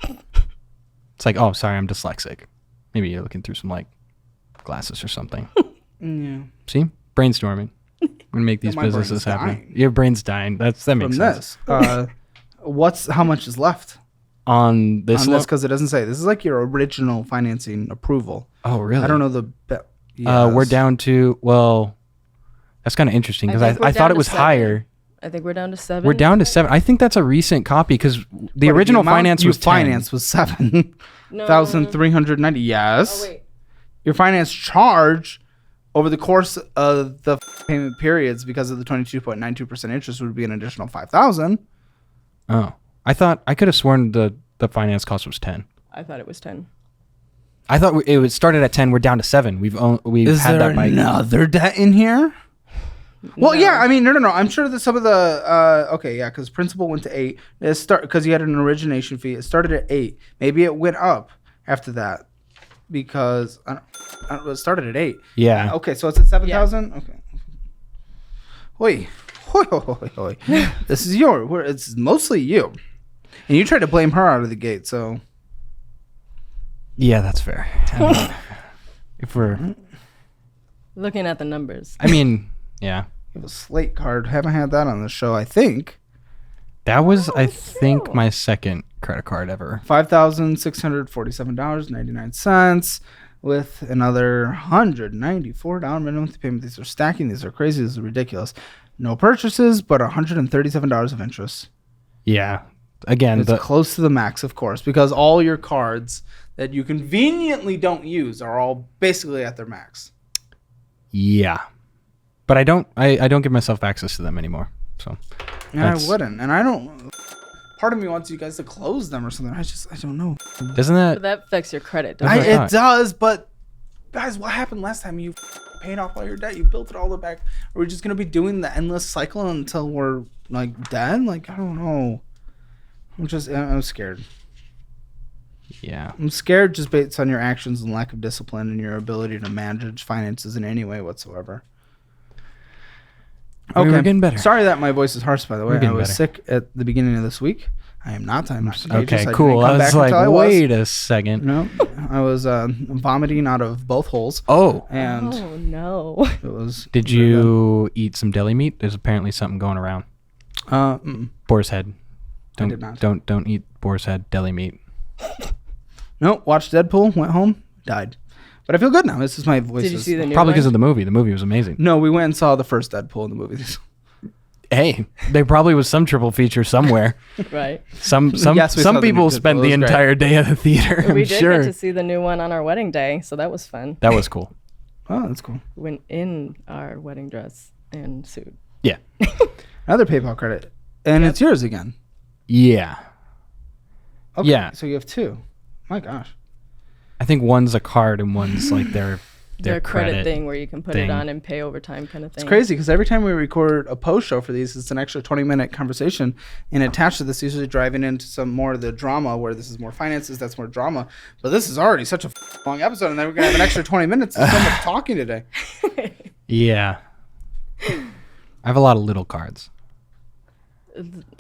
S1: It's like, oh, sorry, I'm dyslexic. Maybe you're looking through some like glasses or something.
S2: Yeah.
S1: See, brainstorming. We're gonna make these
S2: My
S1: businesses
S2: brain's
S1: happen.
S2: dying.
S1: Your brain's dying. That makes
S2: From
S1: sense.
S2: this, how much is left
S1: On this
S2: on
S1: loan?
S2: this? Because it doesn't say. This is like your original financing approval.
S1: Oh, really?
S2: I don't know the.
S1: We're down to, well, that's kind of interesting, because
S3: think we're
S1: I thought
S3: down
S1: it
S3: to
S1: was
S3: 7.
S1: higher.
S3: I think we're down to 7.
S1: We're down to 7. I think that's a recent copy, because the original finance was 10.
S2: finance was $7,390. Yes.
S3: Oh, wait.
S2: Your finance charge over the course of the payment periods, because of the 22.92% interest, would be an additional $5,000.
S1: Oh, I could have sworn the finance cost was 10.
S3: I thought it was 10.
S1: I thought it was started at 10. We're down to 7. We've
S2: Is
S1: had
S2: there
S1: that bike.
S2: another debt in here? Well, yeah. I mean, no. I'm sure that some of the okay, yeah, because principal went to 8. Because you had an origination fee. It started at 8. Maybe it went up after that, because it started at 8.
S1: Yeah.
S2: Okay, so it's at 7,000. Okay. Hoi. This is it's mostly you, and you tried to blame her out of the gate. So
S1: Yeah, that's fair. I mean, if we're,
S3: Looking at the numbers.
S1: I mean, yeah.
S2: you have a slate card. Haven't had that on the show, I think.
S1: That was, I think, my second credit card ever.
S2: $5,647.99 with another $194 minimum payment. These are stacking. These are crazy. This is ridiculous. No purchases, but $137 of interest.
S1: Yeah. Again,
S2: It's close to the max, of course, because all your cards that you conveniently don't use are all basically at their max.
S1: yeah. But I don't give myself access to them anymore. So.
S2: And I wouldn't. And I don't. Part of me wants you guys to close them or something. I don't know.
S1: Doesn't
S3: But
S1: that?
S3: that affects your credit.
S1: That's what I
S2: It
S1: thought.
S2: does, but guys, what happened last time? You paid off all your debt. You built it all the back. Are we just gonna be doing the endless cycle until we're like dead? Like, I don't know. I'm scared.
S1: Yeah.
S2: I'm scared just based on your actions and lack of discipline and your ability to manage finances in any way whatsoever.
S1: Okay. We're getting better.
S2: Sorry that my voice is harsh, by the way. I
S1: getting
S2: was
S1: better.
S2: sick at the beginning of this week. I am not. I'm not contagious.
S1: Okay,
S2: I
S1: cool.
S2: didn't come
S1: I
S2: back
S1: was
S2: until I
S1: like,
S2: was.
S1: wait a second.
S2: No, I was vomiting out of both holes.
S1: Oh.
S2: And
S3: Oh, no.
S2: it was.
S1: Did you eat some deli meat? There's apparently something going around. Boar's head.
S2: I did not.
S1: Don't eat boar's head deli meat.
S2: No, watched Deadpool, went home, died. But I feel good now. This is my voice.
S3: Did you see the new
S1: Probably
S3: one?
S1: because of the movie. The movie was amazing.
S2: No, we went and saw the first Deadpool in the movies.
S1: Hey, there probably was some triple feature somewhere.
S3: Right.
S1: Some
S2: Yes, we saw the
S1: people
S2: new
S1: spent
S2: Kikoff.
S1: the
S2: It was great.
S1: entire day at the theater.
S3: We
S1: I'm
S3: did
S1: sure
S3: get to see the new one on our wedding day, so that was fun.
S1: that was cool.
S2: Oh, that's cool.
S3: Went in our wedding dress and suit.
S1: Yeah,
S2: Another PayPal credit. And it's yours again.
S1: yeah.
S2: Okay,
S1: Yeah.
S2: so you have 2. My gosh.
S1: I think one's a card and one's like their
S3: credit thing where you can put
S1: thing.
S3: it on and pay over time kind of thing.
S2: It's crazy because every time we record a post show for these, it's an extra 20-minute conversation. And attached to this, usually driving into some more of the drama where this is more finances, that's more drama. But this is already such a long episode. And then we're going to have an extra 20 minutes of so much talking today.
S1: Yeah. I have a lot of little cards.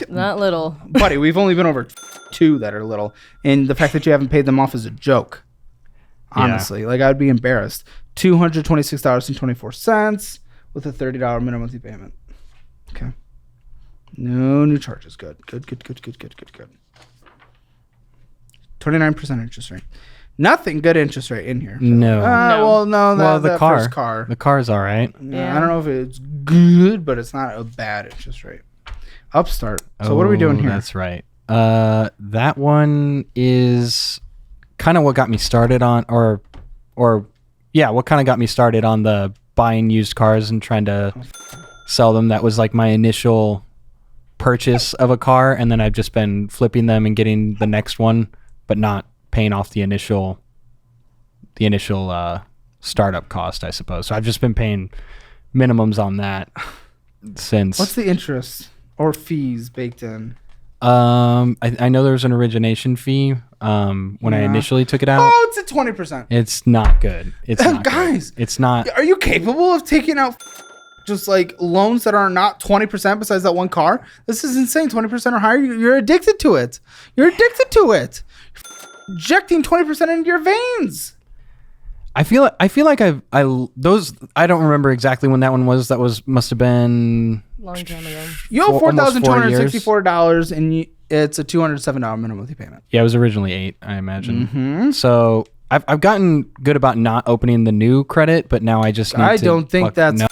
S3: Not little.
S2: Buddy, we've only been over 2 that are little. And the fact that you haven't paid them off is a joke. Honestly. Like, I'd be embarrassed. $226.24 with a $30 minimum monthly payment. Okay. No new charges. Good. 29% interest rate. Nothing good interest rate in here.
S1: No.
S2: Well, no.
S1: Well, the car.
S2: First car.
S1: The car's all right.
S3: Yeah.
S2: I don't know if it's good, but it's not a bad interest rate. Upstart. So what are we doing here?
S1: That's right. That one is kind of what got me started on, what kind of got me started on the buying used cars and trying to sell them. That was like my initial purchase of a car, and then I've just been flipping them and getting the next one, but not paying off the initial startup cost, I suppose. So I've just been paying minimums on that since.
S2: What's the interest or fees baked in?
S1: I know there was an origination fee when I initially took it out.
S2: Oh, it's at 20%.
S1: It's not good. It's not
S2: Guys,
S1: good. It's not.
S2: Are you capable of taking out just like loans that are not 20% besides that one car? This is insane. 20% or higher. You're addicted to it. You're injecting 20% into your veins.
S1: I feel like I don't remember exactly when that one was. Must have been
S3: Long time ago.
S2: You owe
S1: almost 4 years.
S2: $4,264 and it's a $207 minimum monthly payment.
S1: Yeah, it was originally 8, I imagine.
S2: Mm-hmm.
S1: So I've gotten good about not opening the new credit, but now I just need
S2: I
S1: to
S2: don't think that's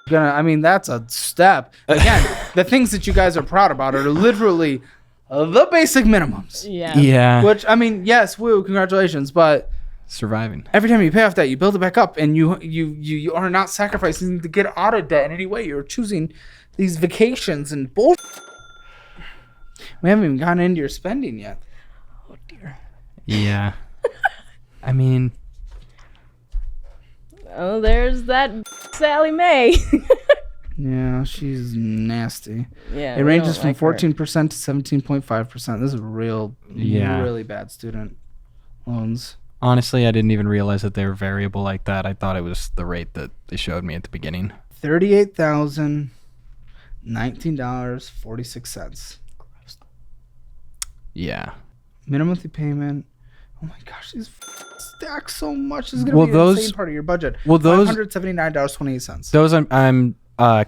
S2: that's a step. Again, the things that you guys are proud about are literally the basic minimums.
S3: Yeah.
S1: Yeah.
S2: Which, I mean, yes, woo, congratulations, but
S1: Surviving.
S2: every time you pay off that, you build it back up, and you are not sacrificing to get out of debt in any way. You're choosing these vacations and bullshit. We haven't even gotten into your spending yet. Oh dear.
S1: Yeah. I mean,
S3: Oh, there's that Sally Mae.
S2: Yeah, she's nasty.
S3: Yeah.
S2: It
S3: we
S2: ranges
S3: don't
S2: from
S3: like her.
S2: 14% to 17.5%. This is really bad student loans.
S1: honestly, I didn't even realize that they were variable like that. I thought it was the rate that they showed me at the beginning.
S2: $38,019.46.
S1: Yeah.
S2: Minimum monthly payment. Oh my gosh, these stack so much. This is gonna be an insane part of your budget. $579.28.
S1: Those I'm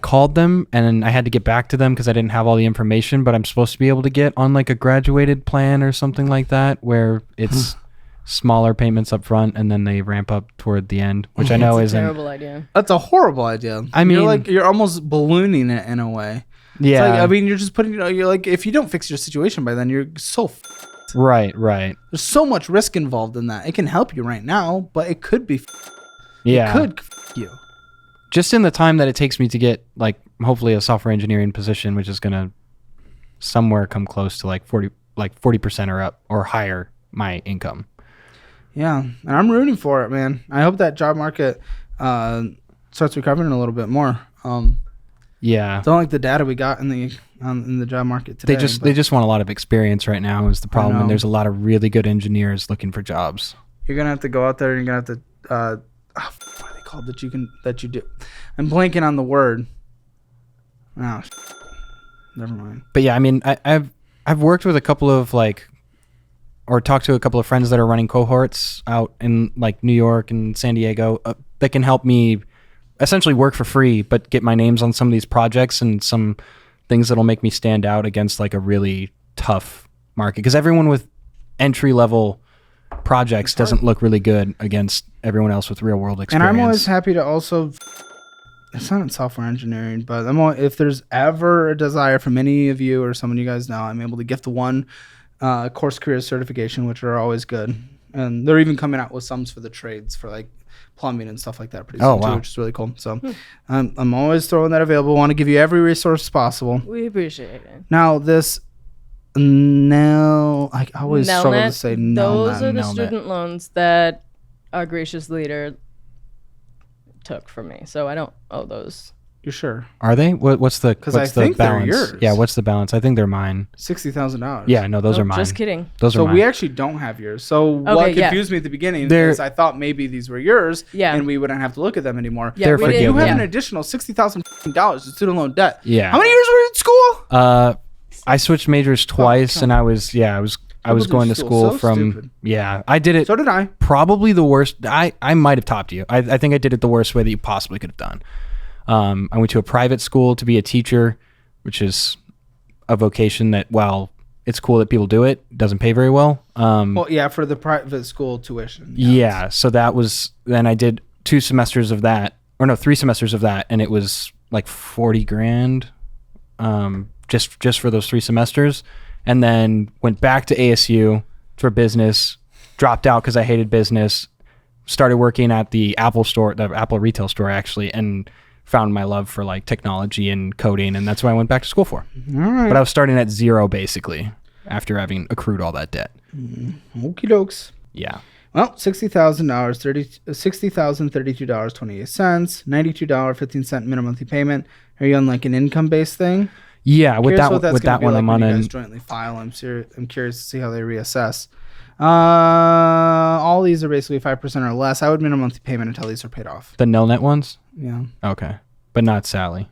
S1: called them and I had to get back to them because I didn't have all the information, but I'm supposed to be able to get on like a graduated plan or something like that where it's smaller payments up front and then they ramp up toward the end, which I know
S3: It's a
S1: isn't
S3: terrible idea.
S2: That's a horrible idea.
S1: I mean,
S2: you're almost ballooning it in a way.
S1: yeah.
S2: It's like, I mean, you're just putting, you're like, if you don't fix your situation by then, you're so
S1: Right.
S2: there's so much risk involved in that. It can help you right now, but it could be
S1: Yeah.
S2: it could you.
S1: Just in the time that it takes me to get like hopefully a software engineering position, which is going to somewhere come close to like 40% or up or higher my income.
S2: Yeah, and I'm rooting for it, man. I hope that job market starts recovering a little bit more.
S1: Yeah.
S2: Don't like the data we got in the job market today.
S1: They just want a lot of experience right now is the problem,
S2: know.
S1: and there's a lot of really good engineers looking for jobs.
S2: You're gonna have to go out there and you're gonna have to what are they called that you do? I'm blanking on the word. Oh, never mind.
S1: But yeah, I mean, I've worked with a couple of or talked to a couple of friends that are running cohorts out in like New York and San Diego that can help me essentially work for free, but get my names on some of these projects and some things that'll make me stand out against like a really tough market. Because everyone with entry level projects doesn't look really good against everyone else with real world experience.
S2: And I'm always happy to also it's not in software engineering, but if there's ever a desire from any of you or someone you guys know, I'm able to gift one course career certification, which are always good. And they're even coming out with some for the trades for like plumbing and stuff like that pretty soon too, which is really cool. So I'm always throwing that available. Want to give you every resource possible.
S3: We appreciate it.
S2: Now this I always struggle to say
S3: those are the student loans that our gracious leader took from me, so I don't owe those.
S2: You're sure?
S1: Are they? What's the balance?
S2: They're yours.
S1: Yeah, what's the balance? I think they're mine.
S2: $60,000.
S1: Yeah, no, those are mine.
S3: Just kidding.
S1: Those are mine.
S2: So we actually don't have yours. So what confused me at the beginning is I thought maybe these were yours, and we wouldn't have to look at them anymore.
S3: Yeah,
S1: but
S2: you have an additional $60,000 in student loan debt.
S1: Yeah.
S2: How many years were you in school?
S1: I switched majors twice, and I was going to school from
S2: stupid.
S1: I did it.
S2: So did I.
S1: Probably the worst. I might have topped you. I think I did it the worst way that you possibly could have done. I went to a private school to be a teacher, which is a vocation that, while it's cool that people do it, doesn't pay very well.
S2: For the private school tuition.
S1: Yeah. So that was, then I did 3 semesters of that, and it was like 40 grand, just for those 3 semesters. And then went back to ASU for business, dropped out because I hated business, started working at the Apple store, the Apple retail store actually, and found my love for like technology and coding, and that's what I went back to school for.
S2: All right.
S1: But I was starting at 0 basically after having accrued all that debt.
S2: Okie dokes.
S1: Yeah.
S2: Well, $60,000, $60,032.28, $92.15 minimum monthly payment. Are you on like an income-based thing?
S1: Yeah, with that one, I'm on
S2: an. You guys jointly file. I'm curious to see how they reassess. All these are basically 5% or less. I would minimum monthly payment until these are paid off.
S1: The Nelnet ones?
S2: Yeah.
S1: Okay, but not Sally's.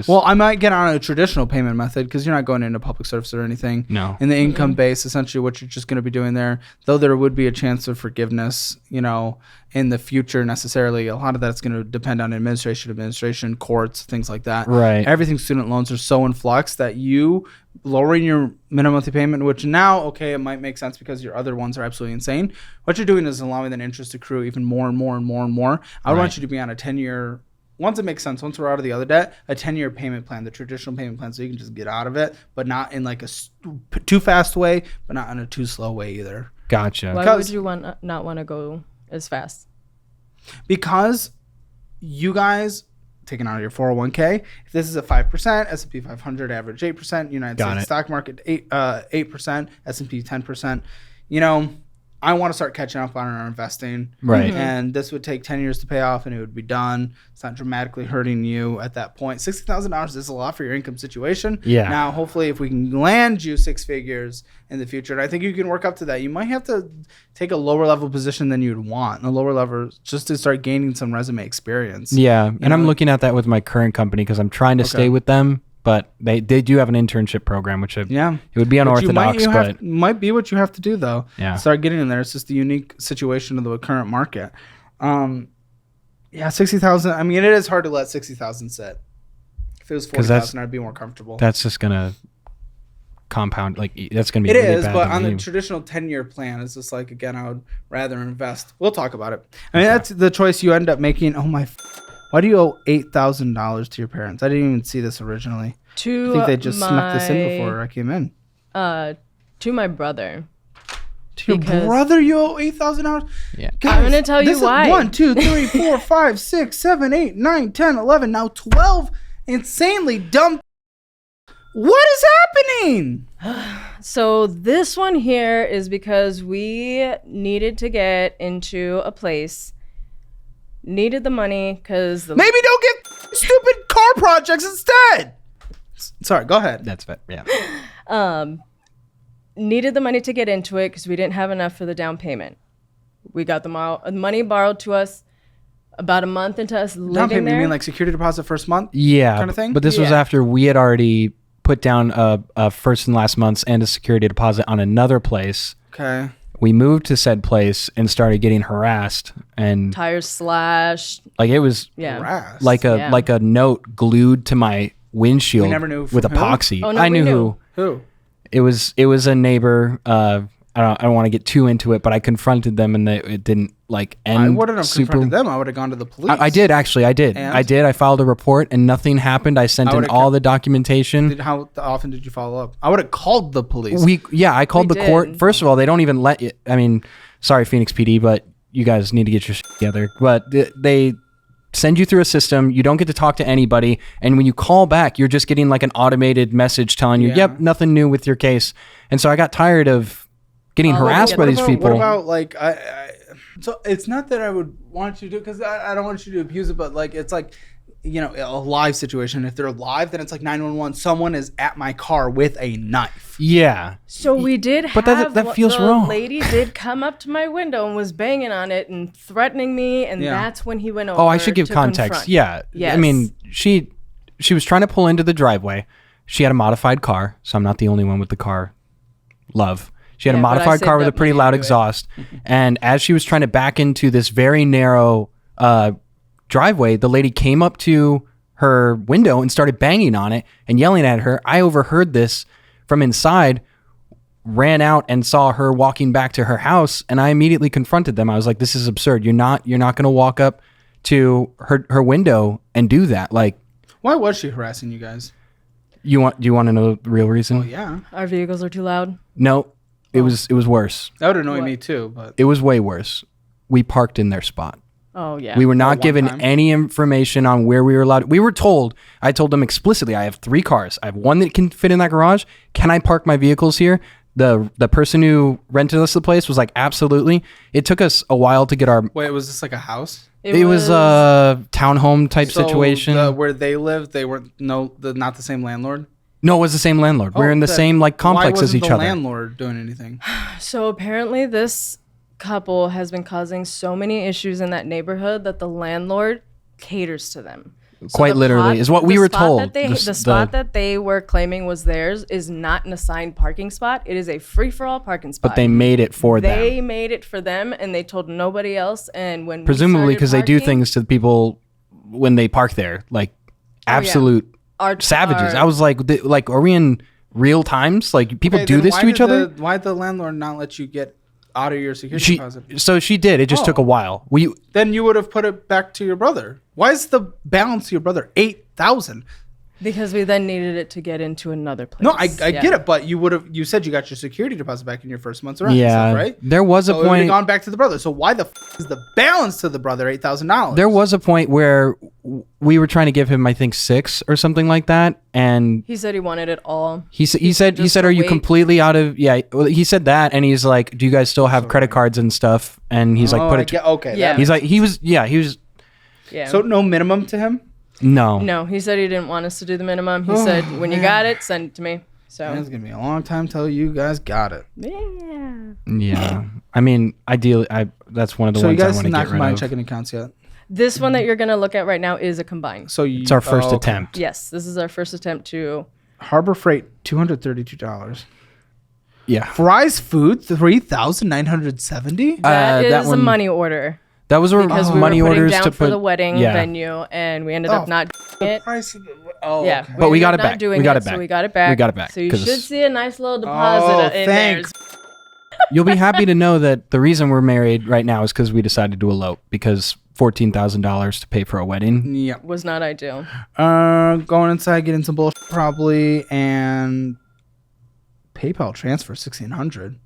S2: Well, I might get on a traditional payment method because you're not going into public service or anything.
S1: No.
S2: In the income base, essentially what you're just going to be doing there, though there would be a chance of forgiveness, in the future necessarily. A lot of that's going to depend on administration, courts, things like that.
S1: Right.
S2: Everything student loans are so in flux that you lowering your minimum monthly payment, which now, it might make sense because your other ones are absolutely insane. What you're doing is allowing that interest to accrue even more and more and more and more. I would want you to be on a 10-year. Once it makes sense, once we're out of the other debt, a 10-year payment plan, the traditional payment plan, so you can just get out of it, but not in like a too fast way, but not in a too slow way either.
S1: Gotcha.
S3: Why would you not want to go as fast?
S2: Because you guys taking out of your 401k, if this is a 5%, S&P 500 average 8%, United States stock market 8%, S&P 10%, I want to start catching up on our investing.
S1: Right.
S2: And this would take 10 years to pay off and it would be done. It's not dramatically hurting you at that point. $60,000 is a lot for your income situation.
S1: Yeah.
S2: Now, hopefully, if we can land you 6 figures in the future, and I think you can work up to that, you might have to take a lower level position than you'd want. And a lower level just to start gaining some resume experience.
S1: Yeah. And I'm looking at that with my current company because I'm trying to stay with them. But they do have an internship program, which it would be unorthodox, but
S2: might be what you have to do though.
S1: Yeah,
S2: start getting in there. It's just the unique situation of the current market. 60,000. I mean, it is hard to let 60,000 sit. If it was 40,000, I'd be more comfortable.
S1: That's just gonna compound. Like that's gonna be.
S2: It
S1: really
S2: is,
S1: bad
S2: but on the traditional 10-year plan, it's just like again, I would rather invest. We'll talk about it. I mean, that's the choice you end up making. Oh my. Why do you owe $8,000 to your parents? I didn't even see this originally. I think they just snuck this in before I came in.
S3: To my brother.
S2: To your brother, you owe $8,000?
S1: Yeah.
S3: Guys, I'm going to tell you why.
S2: 1, 2, 3, 4, 5, 6, 7, 8, 9, 10, 11, now 12 insanely dumb. What is happening?
S3: So this one here is because we needed to get into a place. Needed the money because
S2: maybe don't get stupid car projects instead. Sorry, go ahead.
S1: That's fair. Yeah.
S3: Needed the money to get into it because we didn't have enough for the down payment. We got the money borrowed to us about a month into us living
S2: down payment,
S3: there.
S2: You mean like security deposit first month?
S1: Yeah.
S2: Kind of thing?
S1: But this was after we had already put down a first and last month's and a security deposit on another place.
S2: Okay.
S1: We moved to said place and started getting harassed and
S3: tires slashed.
S1: Like it was
S2: harassed.
S1: like a note glued to my windshield.
S2: We never knew
S1: with
S2: who?
S1: epoxy.
S3: Oh, no,
S1: I knew
S3: knew.
S2: Who?
S1: It was a neighbor. I don't want to get too into it, but I confronted them and it didn't like
S2: I wouldn't have confronted them. I would have gone to the police.
S1: I did actually. I did.
S2: And?
S1: I did. I filed a report and nothing happened. I sent in all the documentation.
S2: How often did you follow up? I would have called the police.
S1: I called the court. First of all, they don't even let you. I mean, sorry, Phoenix PD, but you guys need to get your shit together. But they send you through a system. You don't get to talk to anybody. And when you call back, you're just getting like an automated message telling you, yep, nothing new with your case. And so I got tired of getting harassed by these people.
S2: What about like, so it's not that I would want you to do, because I don't want you to abuse it, but like, it's like, you know, a live situation. If they're live, then it's like 911. Someone is at my car with a knife.
S1: Yeah.
S3: So we did
S1: but
S3: have,
S1: that feels
S3: the
S1: wrong.
S3: lady did come up to my window and was banging on it and threatening me, and that's when he went over.
S1: Oh, I should give
S3: to
S1: context.
S3: confront.
S1: Yeah.
S3: Yes.
S1: I mean, she was trying to pull into the driveway. She had a modified car, so I'm not the only one with the car love. She had a modified car with a pretty loud exhaust. And as she was trying to back into this very narrow driveway, the lady came up to her window and started banging on it and yelling at her. I overheard this from inside, ran out and saw her walking back to her house, and I immediately confronted them. I was like, this is absurd. You're not going to walk up to her window and do that. Like,
S2: why was she harassing you guys?
S1: Do you want to know the real reason?
S2: Oh, yeah.
S3: Our vehicles are too loud.
S1: No, it was worse.
S2: That would annoy me too, but
S1: it was way worse. We parked in their spot.
S3: Oh, yeah.
S1: We were not given any information on where we were allowed. We were told, I told them explicitly, I have 3 cars. I have one that can fit in that garage. Can I park my vehicles here? The person who rented us the place was like, absolutely. It took us a while to get our...
S2: Wait, was this like a house?
S1: It was a townhome type situation.
S2: Where they lived, they were not the same landlord?
S1: No, it was the same landlord. We're in the same like complex as each other.
S2: Why wasn't the landlord doing anything?
S3: So apparently this couple has been causing so many issues in that neighborhood that the landlord caters to them.
S1: Quite literally is what we were told.
S3: The spot that they were claiming was theirs is not an assigned parking spot. It is a free-for-all parking spot.
S1: But they made it for them.
S3: They made it for them, and they told nobody else. And when
S1: presumably because they do things to the people when they park there, like absolute savages. I was like, are we in real times? Like people do this to each other?
S2: Why did the landlord not let you get out of your security deposit?
S1: So she did. It just took a while.
S2: Then you would have put it back to your brother. Why is the balance to your brother $8,000?
S3: Because we then needed it to get into another place.
S2: No, I get it, but you said you got your security deposit back in your first month's rent. Yeah, stuff, right.
S1: There was a point. It would have
S2: gone back to the brother. So why the is the balance to the brother $8,000?
S1: There was a point where we were trying to give him, I think, 6 or something like that, and
S3: he said he wanted it all.
S1: He said, "Are you completely out of?" Yeah, well, he said that, and he's like, "Do you guys still have credit cards and stuff?" And he's like, "Put it."
S2: Okay.
S3: Yeah.
S1: He's like, he was. Yeah.
S2: So no minimum to him.
S1: No,
S3: he said he didn't want us to do the minimum. He said, when you got it, send it to me. So
S2: it's gonna be a long time till you guys got it.
S3: Yeah.
S1: I mean, ideally, that's one of the ones I want to get rid of.
S2: So you guys not combined checking accounts yet?
S3: This one that you're gonna look at right now is a combined.
S2: So
S1: it's our first attempt.
S3: Yes, this is our first attempt to.
S2: Harbor Freight $232.
S1: Yeah.
S2: Fry's Food $3,970.
S3: That is a money order.
S1: That was
S3: because we
S1: money
S3: were putting
S1: orders
S3: down
S1: to
S3: for
S1: put
S3: the wedding venue, and we ended up not doing it.
S2: Price of
S3: yeah,
S1: but we got it back.
S3: We got it back. So we got it back.
S1: We got it back.
S3: So you should see a nice little deposit in there.
S1: You'll be happy to know that the reason we're married right now is because we decided to elope, because $14,000 to pay for a wedding.
S2: Yeah,
S3: was not ideal.
S2: Going inside, getting some bullshit probably, and PayPal transfer $1,600.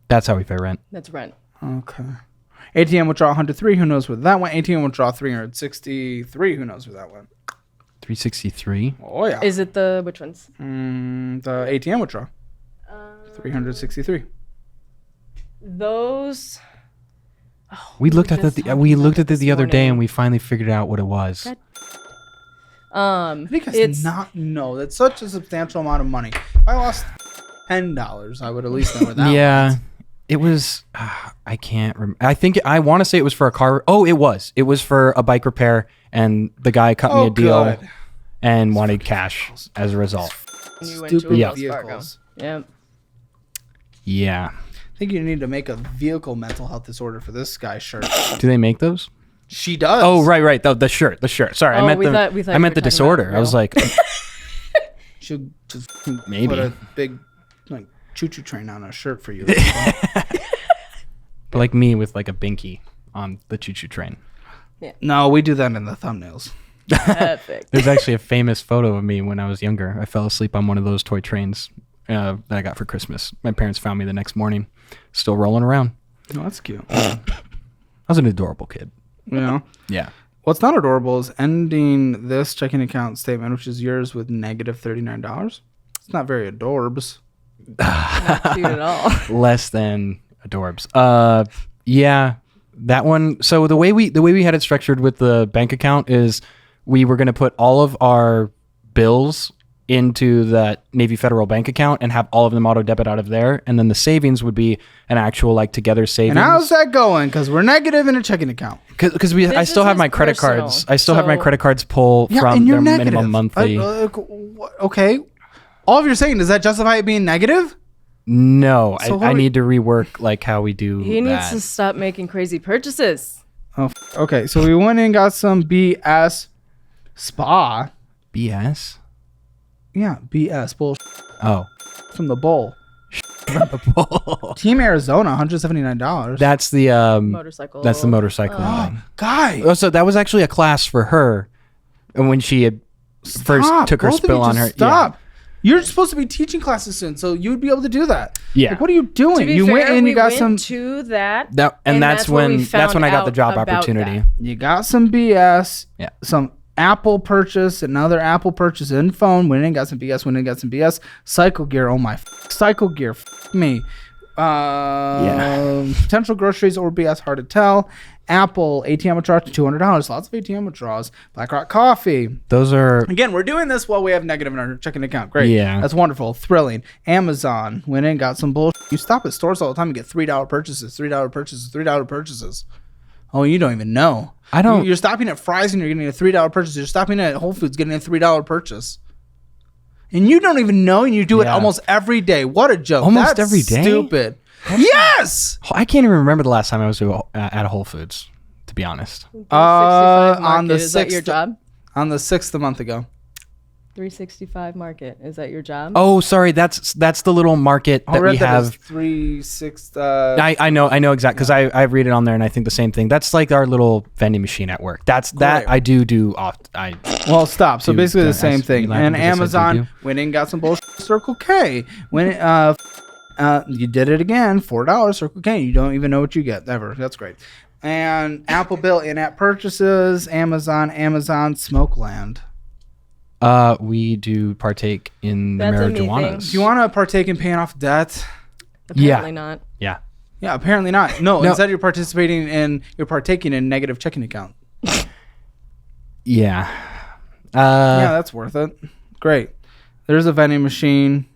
S1: That's how we pay rent.
S3: That's rent.
S2: Okay. ATM withdrawal 103. Who knows where that went? ATM withdrawal 363. Who knows where that went?
S1: 363.
S2: Oh yeah.
S3: Is it which ones?
S2: The ATM withdrawal. 363.
S3: Those.
S1: We looked at the other day, and we finally figured out what it was.
S2: I think it's not. No, that's such a substantial amount of money. If I lost $10, I would at least know where that.
S1: Yeah.
S2: was.
S1: It was, I can't remember. I want to say it was for a car. Oh, it was. It was for a bike repair, and the guy cut me a deal and wanted cash as a result.
S2: Stupid vehicles.
S3: Yep.
S1: Yeah.
S2: I think you need to make a vehicle mental health disorder for this guy's shirt.
S1: Do they make those?
S2: She does.
S1: Oh, right. The shirt. Sorry, I meant the disorder. I was like,
S2: should just
S1: maybe
S2: put a big choo-choo train on a shirt for you.
S1: Like me with like a binky on the choo-choo train.
S2: No, we do that in the thumbnails.
S3: Perfect.
S1: There's actually a famous photo of me when I was younger. I fell asleep on one of those toy trains that I got for Christmas. My parents found me the next morning, still rolling around.
S2: Oh, that's cute.
S1: I was an adorable kid.
S2: You know?
S1: Yeah.
S2: What's not adorable is ending this checking account statement, which is yours, with negative $39. It's not very adorbs.
S3: Not cute at all.
S1: Less than adorbs. Yeah, that one. So the way we had it structured with the bank account is we were going to put all of our bills into that Navy Federal bank account and have all of them auto debit out of there, and then the savings would be an actual like together savings.
S2: And how's that going? Because we're negative in a checking account.
S1: Because I still have my credit
S3: personal,
S1: cards. I still have my credit cards pull
S2: Yeah,
S1: from
S2: and you're
S1: their
S2: negative.
S1: minimum monthly.
S2: Okay. All of you're saying, does that justify it being negative?
S1: No,
S2: So
S1: I need to rework like how we do.
S3: He needs
S1: that.
S3: to stop making crazy purchases.
S2: Oh, okay. So we went and got some BS spa.
S1: BS.
S2: Yeah, BS bullshit
S1: Oh,
S2: from the bowl. Team Arizona, $179.
S1: that's the
S3: Motorcycle.
S1: That's the motorcycle thing.
S2: Guy,
S1: Oh, so that was actually a class for her, and when she had first took her
S2: Both of
S1: spill
S2: you
S1: on
S2: just
S1: her.
S2: Stop. You're supposed to be teaching classes soon, so you would be able to do that.
S1: Yeah.
S2: Like, what are you doing?
S3: To be
S2: You
S3: fair,
S2: went and
S3: we
S2: you got
S3: went
S2: some.
S3: to that.
S1: And that's
S3: where we
S1: when I got the
S3: found
S1: job
S3: out about
S1: opportunity.
S3: that.
S2: You got some BS.
S1: Yeah.
S2: Some Apple purchase, another Apple purchase in phone. Went and got some BS. Went and got some BS. Cycle gear. Oh my. Cycle gear. Me. Potential groceries or BS. Hard to tell. Apple ATM withdrawals $200. Lots of ATM withdrawals. BlackRock coffee.
S1: Those are
S2: Again, we're doing this while we have negative in our checking account. Great.
S1: Yeah.
S2: That's wonderful. Thrilling. Amazon went in, got some bullshit. You stop at stores all the time and get $3 purchases, $3 purchases, $3 purchases. Oh, you don't even know.
S1: I don't-
S2: You're stopping at Fry's and you're getting a $3 purchase. You're stopping at Whole Foods getting a $3 purchase. And you don't even know, and you do it
S1: Yeah.
S2: almost every day. What a joke.
S1: Almost
S2: That's
S1: every day?
S2: Stupid. Yes!
S1: I can't even remember the last time I was at a Whole Foods, to be honest.
S3: 365
S2: on the
S3: Market, is that your
S2: 6th
S3: job?
S2: On the 6th a month ago.
S3: 365 Market, is that your job?
S1: Oh, sorry, that's the little market that we have.
S2: 3-6.
S1: I know exactly because I read it on there and I think the same thing. That's like our little vending machine at work. That I do oft.
S2: Well, stop. So
S1: Dude,
S2: basically the
S1: that's
S2: same thing.
S1: relaxing
S2: And
S1: because I said
S2: Amazon
S1: you
S2: went in, got some bullshit. Circle K. When you did it again, $4 Circle K. You don't even know what you get ever. That's great. And Apple Bill in-app purchases. Amazon Smokeland.
S1: We do partake in the
S3: That's a me thing.
S1: marijuanas.
S2: Do you want to partake in paying off debt?
S3: Apparently not.
S1: Yeah.
S2: Yeah, apparently not. No,
S1: No.
S2: instead you're partaking in negative checking account.
S1: Yeah.
S2: Yeah, that's worth it. Great. There's a vending machine.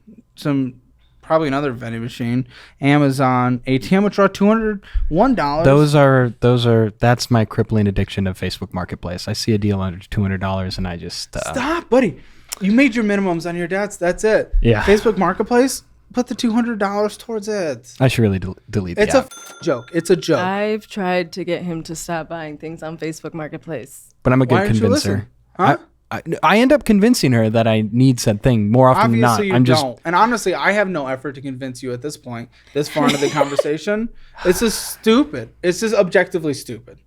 S2: Probably another vending machine. Amazon ATM withdraw $201.
S1: That's my crippling addiction of Facebook Marketplace. I see a deal under $200 and I just
S2: Stop, buddy. You made your minimums on your debts. That's it.
S1: Yeah.
S2: Facebook Marketplace, put the $200 towards it.
S1: I should really delete
S2: It's
S1: the app.
S2: a joke. It's a joke.
S3: I've tried to get him to stop buying things on Facebook Marketplace.
S1: But I'm a
S2: Why
S1: good
S2: didn't you
S1: convincer.
S2: listen? Huh?
S1: I end up convincing her that I need said thing more often than not.
S2: Obviously, you
S1: I'm
S2: don't. And honestly, I have no effort to convince you at this point, this far into the conversation. It's just stupid. It's just objectively stupid.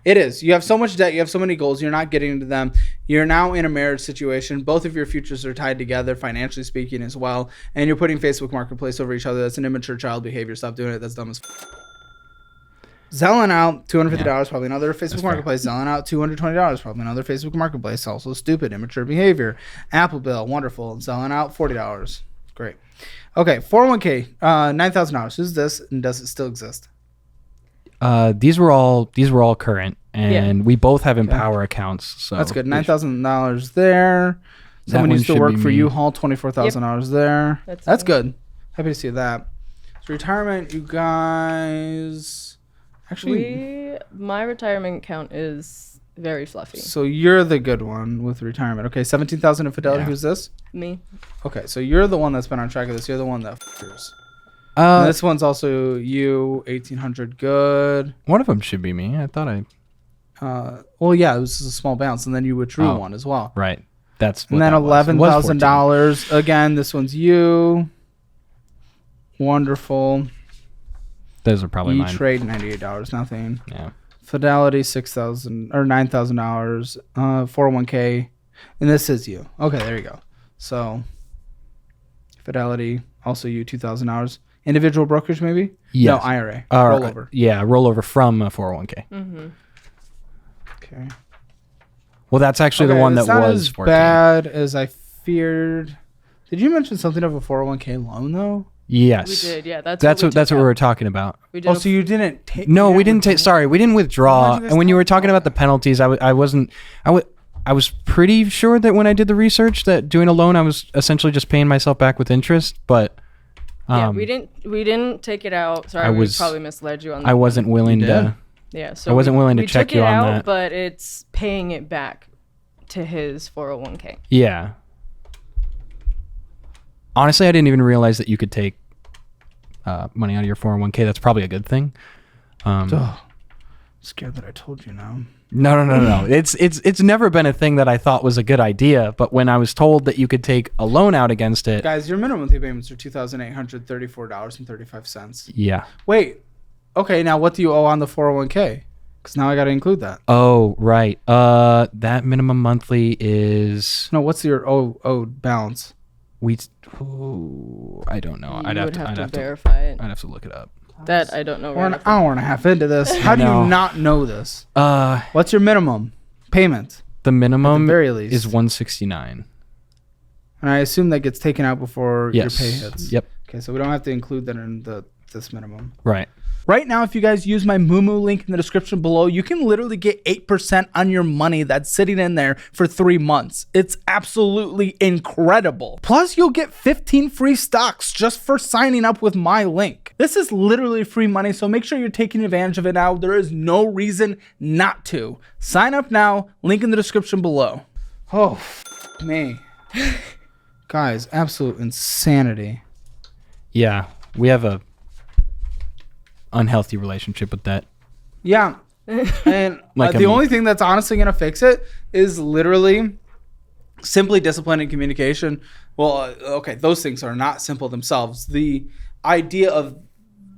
S2: It is. You have so much debt. You have so many goals. You're not getting to them. You're now in a marriage situation. Both of your futures are tied together, financially speaking, as well. And you're putting Facebook Marketplace over each other. That's an immature child behavior. Stop doing it. That's dumb as Selling out $250, probably another Facebook Marketplace. Selling out $220, probably another Facebook Marketplace. Also stupid, immature behavior. Apple Bill, wonderful. Selling out $40. Great. Okay, 401k, $9,000. Who's this, and does it still exist?
S1: These were all current, and we both have Empower accounts. So
S2: That's good. $9,000 there.
S1: That
S2: Someone
S1: one
S2: used to
S1: should
S2: work
S1: be
S2: for
S1: me.
S2: U-Haul, $24,000 there. That's
S3: me.
S2: good. Happy to see that. So retirement, you guys. Actually,
S3: My retirement account is very fluffy.
S2: so you're the good one with retirement. Okay, 17,000 in Fidelity.
S1: Yeah.
S2: Who's this?
S3: Me.
S2: Okay, so you're the one that's been on track of this. You're the one that f***ers.
S1: Uh,
S2: This one's also you, 1,800 good.
S1: one of them should be me. I thought
S2: Well, yeah, it was a small bounce, and then you withdrew
S1: Oh.
S2: one as well.
S1: right. That's what
S2: And then
S1: that was. It was 14.
S2: $11,000. Again, this one's you. Wonderful.
S1: Those are probably mine.
S2: E-Trade, $98. Nothing.
S1: Yeah.
S2: Fidelity, $6,000 or $9,000. 401k, and this is you. Okay, there you go. So Fidelity, also you, $2,000. Individual brokerage, maybe?
S1: Yes.
S2: No, IRA. Rollover.
S1: Yeah, rollover from a 401k.
S2: Okay.
S1: Well, that's actually the one that
S2: it's not
S1: was
S2: as
S1: working.
S2: bad as I feared. Did you mention something of a 401k loan though?
S1: Yes.
S3: We did, yeah. That's
S1: what we were talking about.
S3: We did
S2: Oh, so you didn't take?
S1: No, we didn't take. Sorry, we didn't withdraw.
S2: Why'd you guys
S1: And when you were
S2: talk
S1: talking
S2: about
S1: about the penalties, I was pretty sure that when I did the research that doing a loan, I was essentially just paying myself back with interest. But
S3: yeah, we didn't take it out. Sorry, we probably misled you on that.
S1: I wasn't willing to.
S3: Yeah, so
S1: I wasn't willing to
S3: we
S1: check
S3: took
S1: you
S3: it
S1: on
S3: out,
S1: that.
S3: but it's paying it back to his 401k.
S1: Yeah. Honestly, I didn't even realize that you could take money out of your 401k. That's probably a good thing.
S2: Scared that I told you now.
S1: No. It's never been a thing that I thought was a good idea. But when I was told that you could take a loan out against it,
S2: Guys, your minimum monthly payments are $2,834.35.
S1: yeah.
S2: Wait. Okay, now what do you owe on the 401k? Because now I got to include that.
S1: Oh, right. That minimum monthly is
S2: No, what's your owed balance?
S1: I don't know. I'd have to
S3: verify it.
S1: I'd have to look it up.
S3: That I don't know.
S2: We're an hour and a half into this. How do you not know this?
S1: What's
S2: your minimum payment?
S1: The minimum
S2: At the very least
S1: is $169.
S2: And I assume that gets taken out before
S1: Yes.
S2: your pay hits.
S1: Yep.
S2: Okay, so we don't have to include that in this minimum.
S1: Right.
S2: Right now, if you guys use my Moomoo link in the description below, you can literally get 8% on your money that's sitting in there for 3 months. It's absolutely incredible. Plus, you'll get 15 free stocks just for signing up with my link. This is literally free money, so make sure you're taking advantage of it now. There is no reason not to. Sign up now, link in the description below. Oh, me. Guys, absolute insanity.
S1: Yeah, we have a unhealthy relationship with that.
S2: Yeah. And
S1: Like
S2: the only thing that's honestly going to fix it is literally simply discipline and communication. Well, okay, those things are not simple themselves. The idea of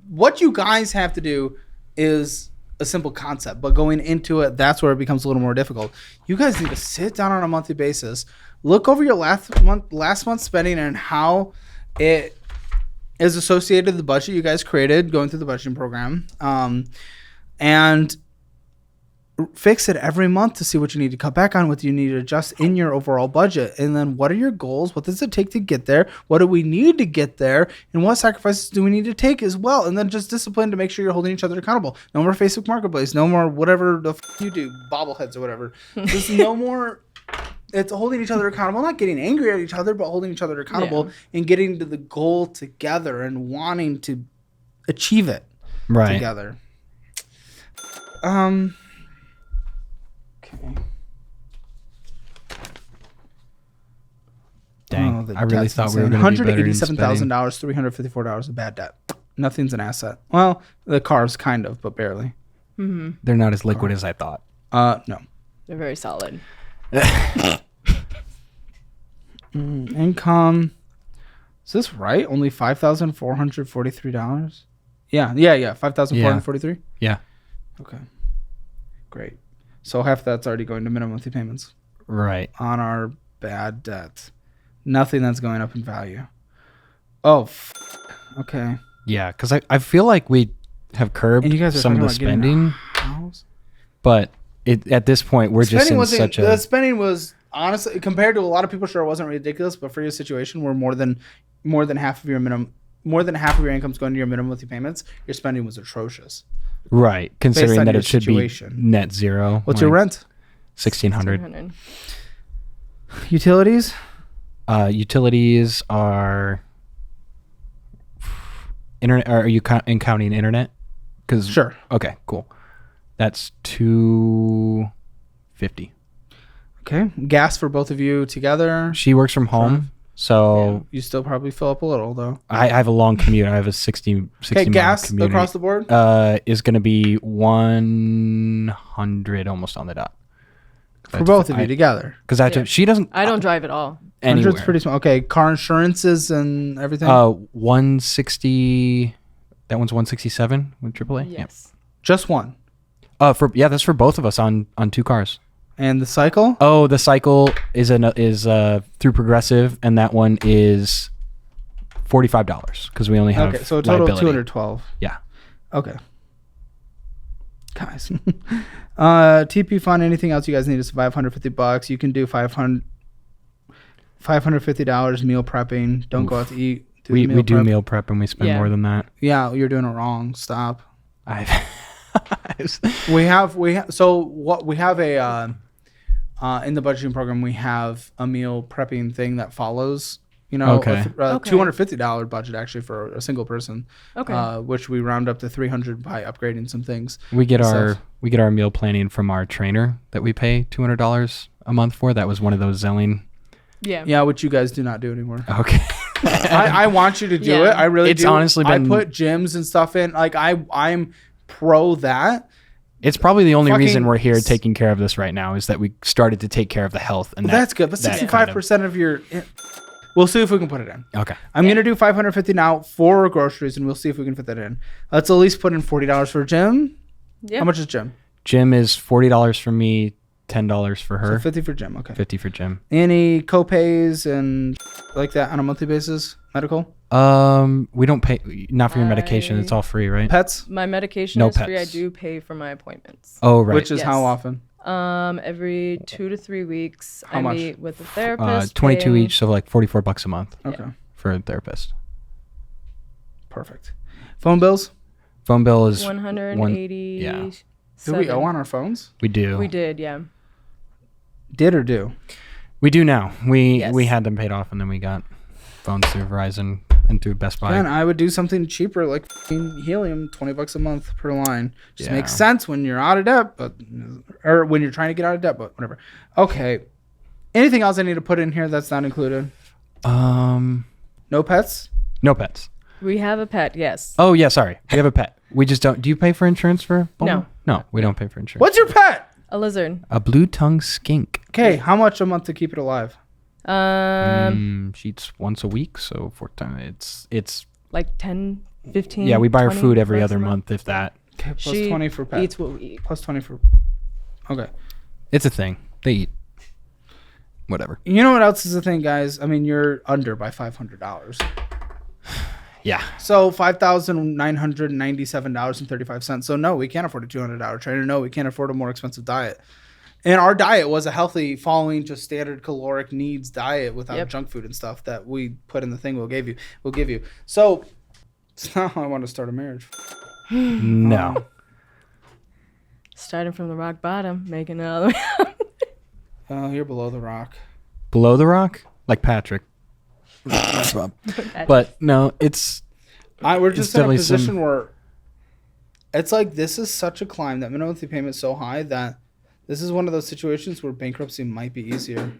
S2: what you guys have to do is a simple concept, but going into it, that's where it becomes a little more difficult. You guys need to sit down on a monthly basis, look over your last month's spending and how it is associated with the budget you guys created going through the budgeting program, and fix it every month to see what you need to cut back on, what you need to adjust in your overall budget. And then what are your goals? What does it take to get there? What do we need to get there? And what sacrifices do we need to take as well? And then just discipline to make sure you're holding each other accountable. No more Facebook Marketplace. No more whatever the you do, bobbleheads or whatever. Just no more. It's holding each other accountable, not getting angry at each other, but holding each other accountable and getting to the goal together and wanting to achieve it together. Okay.
S1: Dang, I really thought we were going to be better in spending.
S2: $187,000, $354 of bad debt. Nothing's an asset. Well, the car's kind of, but barely.
S3: Mm-hmm.
S1: They're not as liquid as I thought.
S2: No.
S3: They're very solid.
S2: Income. Is this right? Only $5,443? Yeah. $5,443?
S1: Yeah.
S2: Okay. Great. So half that's already going to minimum monthly payments.
S1: Right.
S2: On our bad debt. Nothing that's going up in value. Oh, okay.
S1: Yeah, because I feel like we have curbed
S2: And you guys are
S1: some of the
S2: talking about getting a
S1: spending,
S2: house?
S1: but at this point we're just in such a.
S2: The spending was honestly compared to a lot of people. Sure, it wasn't ridiculous, but for your situation, where more than half of your income is going to your minimum monthly payments, your spending was atrocious.
S1: Right, considering that
S2: your
S1: it should
S2: situation.
S1: be net zero.
S2: What's your rent?
S1: $1,600.
S2: Utilities?
S1: Utilities are internet. Are you counting internet?
S2: Sure.
S1: Okay, cool. That's $250.
S2: Okay. Gas for both of you together?
S1: She works from home, so
S2: You still probably fill up a little though.
S1: I have a long commute. I have a 60
S2: Okay,
S1: mile
S2: gas
S1: commute.
S2: across the board?
S1: Is going to be 100 almost on the dot.
S2: For both of you together.
S1: Because she doesn't.
S3: I don't drive at all.
S1: Anywhere.
S2: 100's pretty small. Okay, car insurances and everything?
S1: 160. That one's 167 with AAA.
S3: Yes.
S2: Just one.
S1: That's for both of us on 2 cars.
S2: And the cycle?
S1: Oh, the cycle is through Progressive, and that one is $45 because we only have
S2: Okay, so a total
S1: liability.
S2: of $212.
S1: Yeah.
S2: Okay. Guys. TP fund, anything else you guys need is $550. You can do $550 meal prepping. Don't go out to eat.
S1: We do
S2: prep.
S1: meal prep and we spend more than that.
S2: Yeah, you're doing it wrong. Stop.
S1: We
S2: have so what we have a in the budgeting program we have a meal prepping thing that follows.
S1: Okay.
S2: $250 budget actually for a single person.
S3: Okay.
S2: Which we round up to $300 by upgrading some things.
S1: We get our meal planning from our trainer that we pay $200 a month for. That was one of those Zelling.
S2: Yeah, which you guys do not do anymore.
S1: Okay.
S2: I want you to do it. I really do.
S1: It's honestly been.
S2: I put gyms and stuff in. Like I'm pro that.
S1: It's probably the only reason we're here taking care of this right now is that we started to take care of the health. And
S2: that's good. But 65% of your. We'll see if we can put it in.
S1: Okay.
S2: I'm going to do $550 now for groceries, and we'll see if we can fit that in. Let's at least put in $40 for gym.
S3: Yeah.
S2: How much is gym?
S1: Gym is $40 for me, $10 for her.
S2: So $50 for gym. Okay.
S1: 50 for gym.
S2: Any co-pays and like that on a monthly basis? Medical?
S1: We don't pay, not for your medication. It's all free, right?
S2: Pets?
S3: My medication
S1: No
S3: is free. I
S1: pets.
S3: do pay for my appointments.
S1: Oh, right.
S2: Which is how often?
S3: Every 2 to 3 weeks.
S2: How
S3: I
S2: much?
S3: meet with a therapist.
S1: 22 each, so like $44 a month.
S2: Okay.
S1: For a therapist.
S2: Perfect. Phone bills?
S1: Phone bill is
S3: 180.
S1: yeah.
S2: Do we owe on our phones?
S1: We do.
S3: We did, yeah.
S2: Did or do?
S1: We do now. We
S3: Yes.
S1: had them paid off, and then we got phones through Verizon and through Best Buy.
S2: Man, I would do something cheaper like f***ing Helium, $20 a month per line. Just makes sense when you're out of debt, or when you're trying to get out of debt, but whatever. Okay. Anything else I need to put in here that's not included? No pets?
S1: No pets.
S3: We have a pet, yes.
S1: Oh yeah, sorry. We have a pet. We just don't. Do you pay for insurance for?
S3: No.
S1: No, we don't pay for insurance.
S2: What's your pet?
S3: A lizard.
S1: A blue-tongued skink.
S2: Okay, how much a month to keep it alive?
S1: She eats once a week, so 4 times. It's
S3: like 10, 15.
S1: yeah. We buy her
S3: 20
S1: food every
S3: bucks a
S1: other
S3: month.
S1: month, if that.
S2: Okay, plus
S3: She
S2: 20 for pet.
S3: eats what we eat.
S2: Plus 20 for. Okay.
S1: It's a thing. They eat. Whatever.
S2: You know what else is a thing, guys? I mean, you're under by $500.
S1: Yeah.
S2: So $5,997.35. So no, we can't afford a $200 trainer. No, we can't afford a more expensive diet. And our diet was a healthy, following just standard caloric needs diet without junk food and stuff that we put in the thing we'll give you. So it's not how I want to start a marriage.
S1: No.
S3: Starting from the rock bottom, making it all the way up.
S2: Oh, you're below the rock.
S1: Below the rock, like Patrick. But no, it's.
S2: We're just in a
S1: definitely
S2: position where it's like this is such a climb that minimum monthly payment is so high that this is one of those situations where bankruptcy might be easier.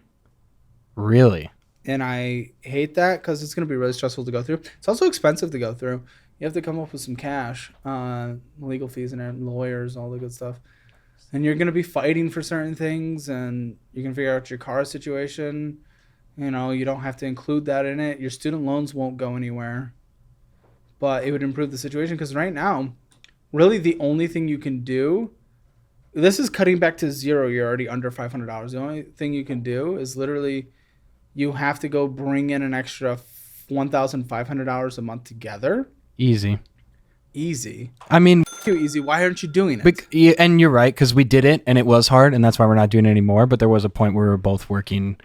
S1: Really?
S2: And I hate that because it's going to be really stressful to go through. It's also expensive to go through. You have to come up with some cash, legal fees and lawyers, all the good stuff. And you're going to be fighting for certain things, and you can figure out your car situation. You know, you don't have to include that in it. Your student loans won't go anywhere. But it would improve the situation because right now, really the only thing you can do, this is cutting back to zero. You're already under $500. The only thing you can do is literally you have to go bring in an extra $1,500 a month together.
S1: Easy.
S2: I mean, easy. Why aren't you doing it?
S1: And you're right, because we did it and it was hard, and that's why we're not doing it anymore. But there was a point where we were both working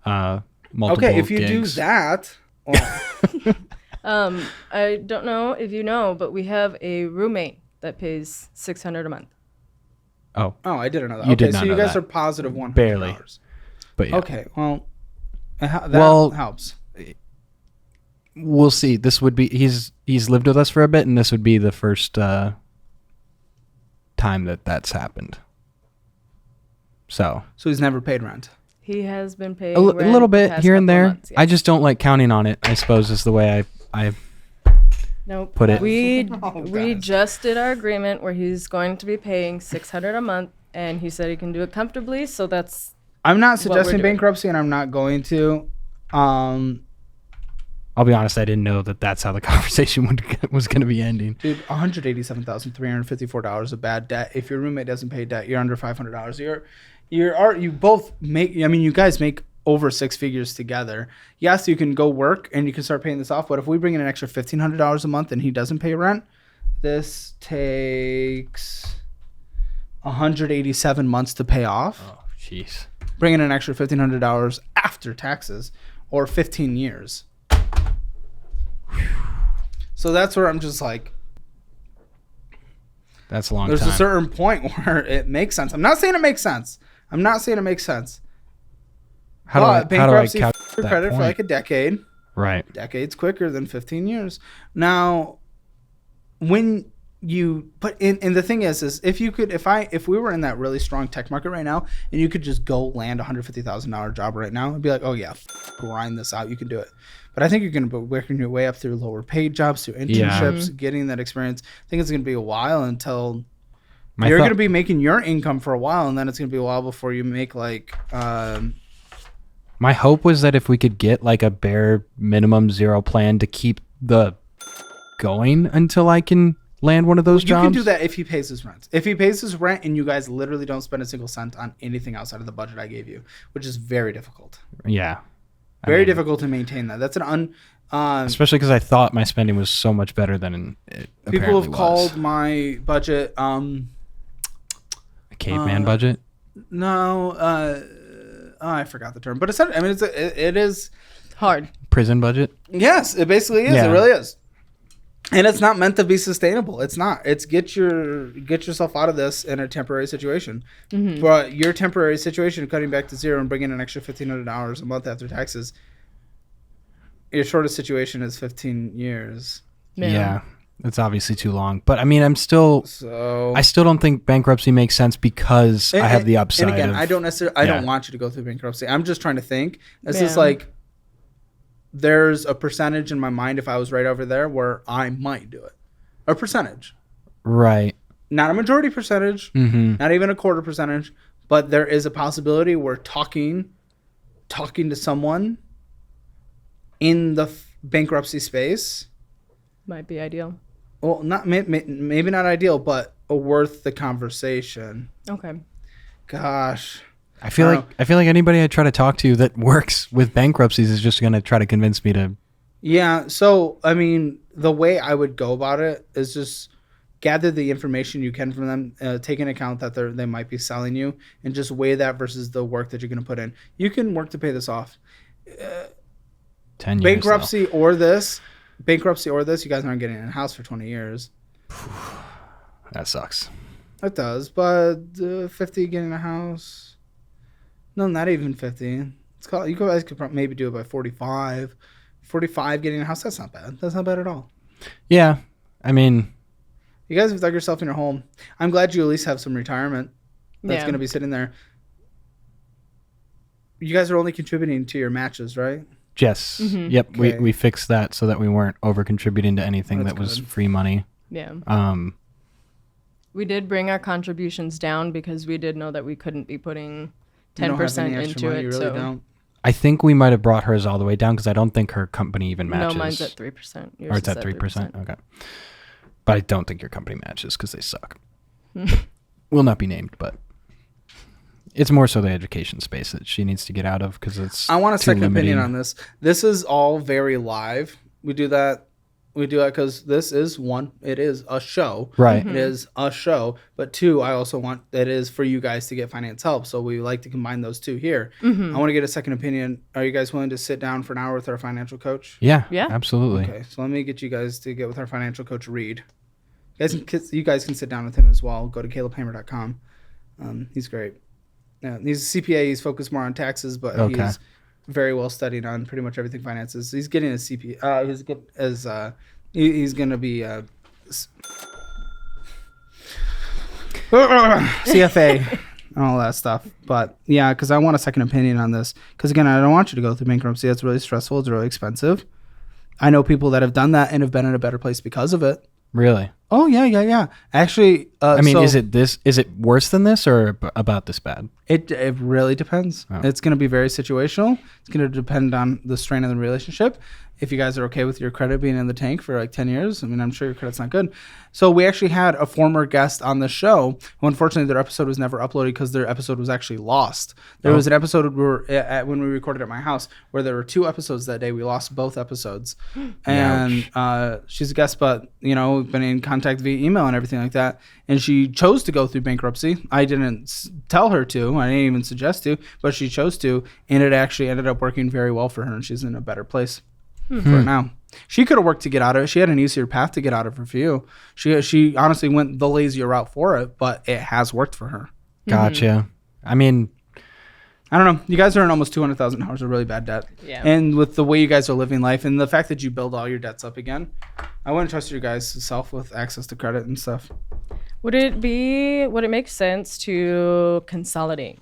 S1: multiple
S2: Okay, if you
S1: gigs.
S2: do that. Well,
S3: I don't know if you know, but we have a roommate that pays $600 a month.
S1: Oh,
S2: I didn't know that.
S1: You did
S2: so
S1: not
S2: you
S1: know
S2: guys
S1: that.
S2: are positive $100.
S1: Barely. But yeah.
S2: Okay, well, that helps.
S1: We'll see. This would be he's lived with us for a bit, and this would be the first time that's happened. So
S2: he's never paid rent.
S3: He has been paying
S1: a little bit here and there.
S3: Months, yeah.
S1: I just don't like counting on it, I suppose, is the way I
S3: Nope.
S1: put it.
S3: We
S2: guys.
S3: just did our agreement where he's going to be paying $600 a month, and he said he can do it comfortably. So that's.
S2: I'm not
S3: what we're
S2: suggesting
S3: doing.
S2: bankruptcy, and I'm not going to.
S1: I'll be honest, I didn't know that that's how the conversation was going to be ending.
S2: Dude, $187,354 of bad debt. If your roommate doesn't pay debt, you're under $500. You both make. I mean, you guys make over 6 figures together. Yes, you can go work and you can start paying this off. But if we bring in an extra $1,500 a month and he doesn't pay rent, this takes 187 months to pay off.
S1: Oh, jeez.
S2: Bring in an extra $1,500 after taxes, or 15 years. So that's where I'm just like,
S1: that's a long
S2: there's
S1: time.
S2: a certain point where it makes sense. I'm not saying it makes sense. How do I bankruptcy for credit for like a decade.
S1: Right.
S2: Decade's quicker than 15 years. Now, when you put in, and the thing is if you could, if we were in that really strong tech market right now, and you could just go land $150,000 job right now, I'd be like, oh yeah, grind this out, you can do it. But I think you're going to be working your way up through lower paid jobs, through internships, getting that experience. I think it's going to be a while until you're going to be making your income for a while, and then it's going to be a while before you make like.
S1: My hope was that if we could get like a bare minimum zero plan to keep the going until I can land one of those jobs.
S2: You can do that if he pays his rent. If he pays his rent and you guys literally don't spend a single cent on anything outside of the budget I gave you, which is very difficult.
S1: Yeah.
S2: Very difficult to maintain that. That's an
S1: especially because I thought my spending was so much better than it
S2: people have
S1: was.
S2: called my budget
S1: a caveman budget.
S2: No, I forgot the term, but it's. I mean, it is
S3: hard.
S1: Prison budget.
S2: Yes, it basically is.
S1: Yeah.
S2: It really is, and it's not meant to be sustainable. It's not. It's get yourself out of this in a temporary situation. Mm-hmm. But your temporary situation, cutting back to zero and bringing an extra $1,500 a month after taxes. Your shortest situation is 15 years.
S1: Yeah. It's obviously too long, but I mean, I still don't think bankruptcy makes sense because I have the upside.
S2: And again, I don't want you to go through bankruptcy. I'm just trying to think. It's just like, there's a percentage in my mind if I was right over there where I might do it. A percentage.
S1: Right.
S2: Not a majority percentage, not even a quarter percentage, but there is a possibility where talking to someone in the bankruptcy space
S3: might be ideal.
S2: Well, maybe not ideal, but worth the conversation.
S3: Okay.
S2: Gosh,
S1: I feel like anybody I try to talk to that works with bankruptcies is just going to try to convince me to.
S2: Yeah. So I mean, the way I would go about it is just gather the information you can from them, take into account that they might be selling you, and just weigh that versus the work that you're going to put in. You can work to pay this off.
S1: 10 years.
S2: Bankruptcy or this, you guys aren't getting in a house for 20 years.
S1: That sucks.
S2: It does, but 50 getting a house. No, not even 50. It's called. You guys could maybe do it by 45. 45 getting a house. That's not bad. That's not bad at all.
S1: Yeah, I mean,
S2: you guys have dug yourself in your home. I'm glad you at least have some retirement that's going to be sitting there. You guys are only contributing to your matches, right?
S1: Yes. Mm-hmm. Yep. Okay. We fixed that so that we weren't over contributing to anything that was free money.
S3: Yeah. We did bring our contributions down because we did know that we couldn't be putting 10% into it.
S2: You really don't.
S1: I think we might have brought hers all the way down because I don't think her company even matches.
S3: No, mine's at 3%.
S1: Yours or it's at 3%. Okay. But I don't think your company matches because they suck. Will not be named, but it's more so the education space that she needs to get out of because it's.
S2: I want a second opinion on this. This is all very live. We do that because it is a show.
S1: Right.
S2: It is a show. But two, I also want it is for you guys to get finance help. So we like to combine those two here. Mm-hmm. I want to get a second opinion. Are you guys willing to sit down for an hour with our financial coach?
S1: Yeah. Absolutely.
S2: Okay. So let me get you guys to get with our financial coach, Reed. You guys can sit down with him as well. Go to calebhammer.com. He's great. Yeah, he's a CPA. He's focused more on taxes, but he's very well studied on pretty much everything finances. He's getting a CPA. He's going to be CFA and all that stuff. But yeah, because I want a second opinion on this. Because again, I don't want you to go through bankruptcy. It's really stressful. It's really expensive. I know people that have done that and have been in a better place because of it.
S1: Really?
S2: Oh yeah. Actually,
S1: I mean,
S2: so
S1: is it worse than this or about this bad?
S2: it really depends.
S1: Oh.
S2: It's going to be very situational. It's going to depend on the strain of the relationship. If you guys are okay with your credit being in the tank for like 10 years, I mean, I'm sure your credit's not good. So we actually had a former guest on the show who unfortunately their episode was never uploaded because their episode was actually lost. There was an episode when we recorded at my house where there were 2 episodes that day. We lost both episodes. And she's a guest, but, you know, we've been in contact via email and everything like that. And she chose to go through bankruptcy. I didn't tell her to. I didn't even suggest to, but she chose to. And it actually ended up working very well for her. And she's in a better place. For now. She could have worked to get out of it. She had an easier path to get out of it for you. She honestly went the lazier route for it, but it has worked for her.
S1: Gotcha. I mean,
S2: I don't know. You guys are in almost $200,000 of really bad debt.
S3: Yeah.
S2: And with the way you guys are living life and the fact that you build all your debts up again, I wouldn't trust your guys' self with access to credit and stuff.
S3: Would it make sense to consolidate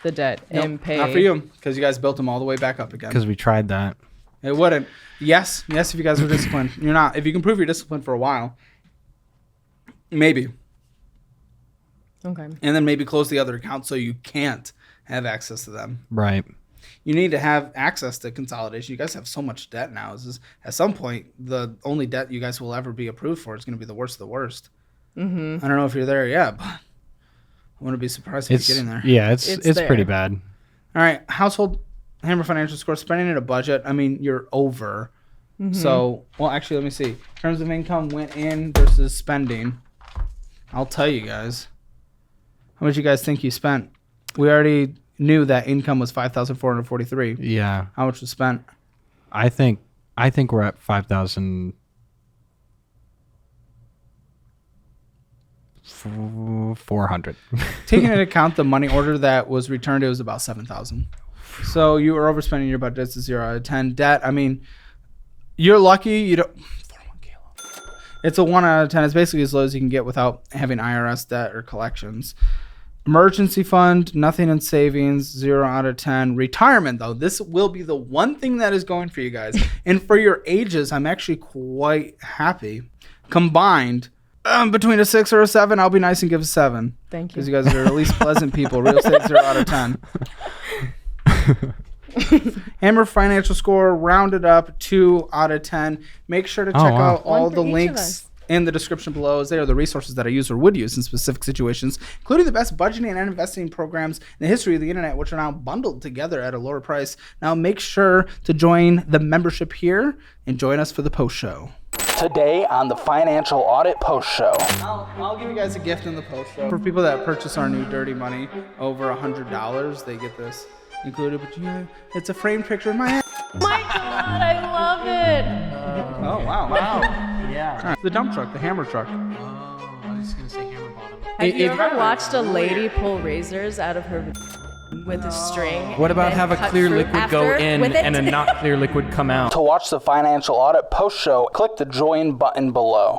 S3: the debt and pay?
S2: Not for you, because you guys built them all the way back up again.
S1: because we tried that.
S2: It wouldn't. Yes, if you guys were disciplined. You're not. If you can prove you're disciplined for a while, maybe.
S3: Okay.
S2: And then maybe close the other account so you can't have access to them.
S1: Right.
S2: You need to have access to consolidation. You guys have so much debt now. At some point, the only debt you guys will ever be approved for is going to be the worst of the worst. Mm-hmm. I don't know if you're there yet, but I wouldn't be surprised if you're getting there.
S1: Yeah, it's pretty bad.
S2: All right, household Hammer financial score, spending at a budget. I mean, you're over. Mm-hmm. So, well, actually, let me see. In terms of income went in versus spending. I'll tell you guys. How much you guys think you spent? We already knew that income was $5,443.
S1: Yeah.
S2: How much was spent?
S1: I think we're at 5,400.
S2: Taking into account the money order that was returned, it was about $7,000. So you were overspending your budget. It's a 0 out of 10. Debt, I mean, you're lucky you don't. 41K loan. It's a 1 out of 10. It's basically as low as you can get without having IRS debt or collections. Emergency fund, nothing in savings, 0 out of 10. Retirement, though, this will be the one thing that is going for you guys. And for your ages, I'm actually quite happy. Combined, between a 6 or a 7, I'll be nice and give a 7.
S3: Thank you.
S2: Because you guys are at least pleasant people. Real estate, 0 out of 10. Hammer financial score rounded up 2 out of 10. Make sure to check out all the links in the description below, as they are the resources that I use or would use in specific situations, including the best budgeting and investing programs in the history of the internet, which are now bundled together at a lower price. Now make sure to join the membership here and join us for the post show. Today on the Financial Audit Post Show. I'll give you guys a gift in the post show. For people that purchase our new Dirty Money over $100, they get this included. But yeah, it's a framed picture of my ass.
S3: My God, I love it.
S2: Oh, wow.
S1: Yeah.
S2: Right. The dump truck, the hammer truck.
S1: Oh, I was just going to say hammer bottom.
S3: Have you ever watched a lady pull razors out of her with a string?
S1: What about have a clear liquid go in and a not clear liquid come out?
S2: To watch the Financial Audit Post Show, click the join button below.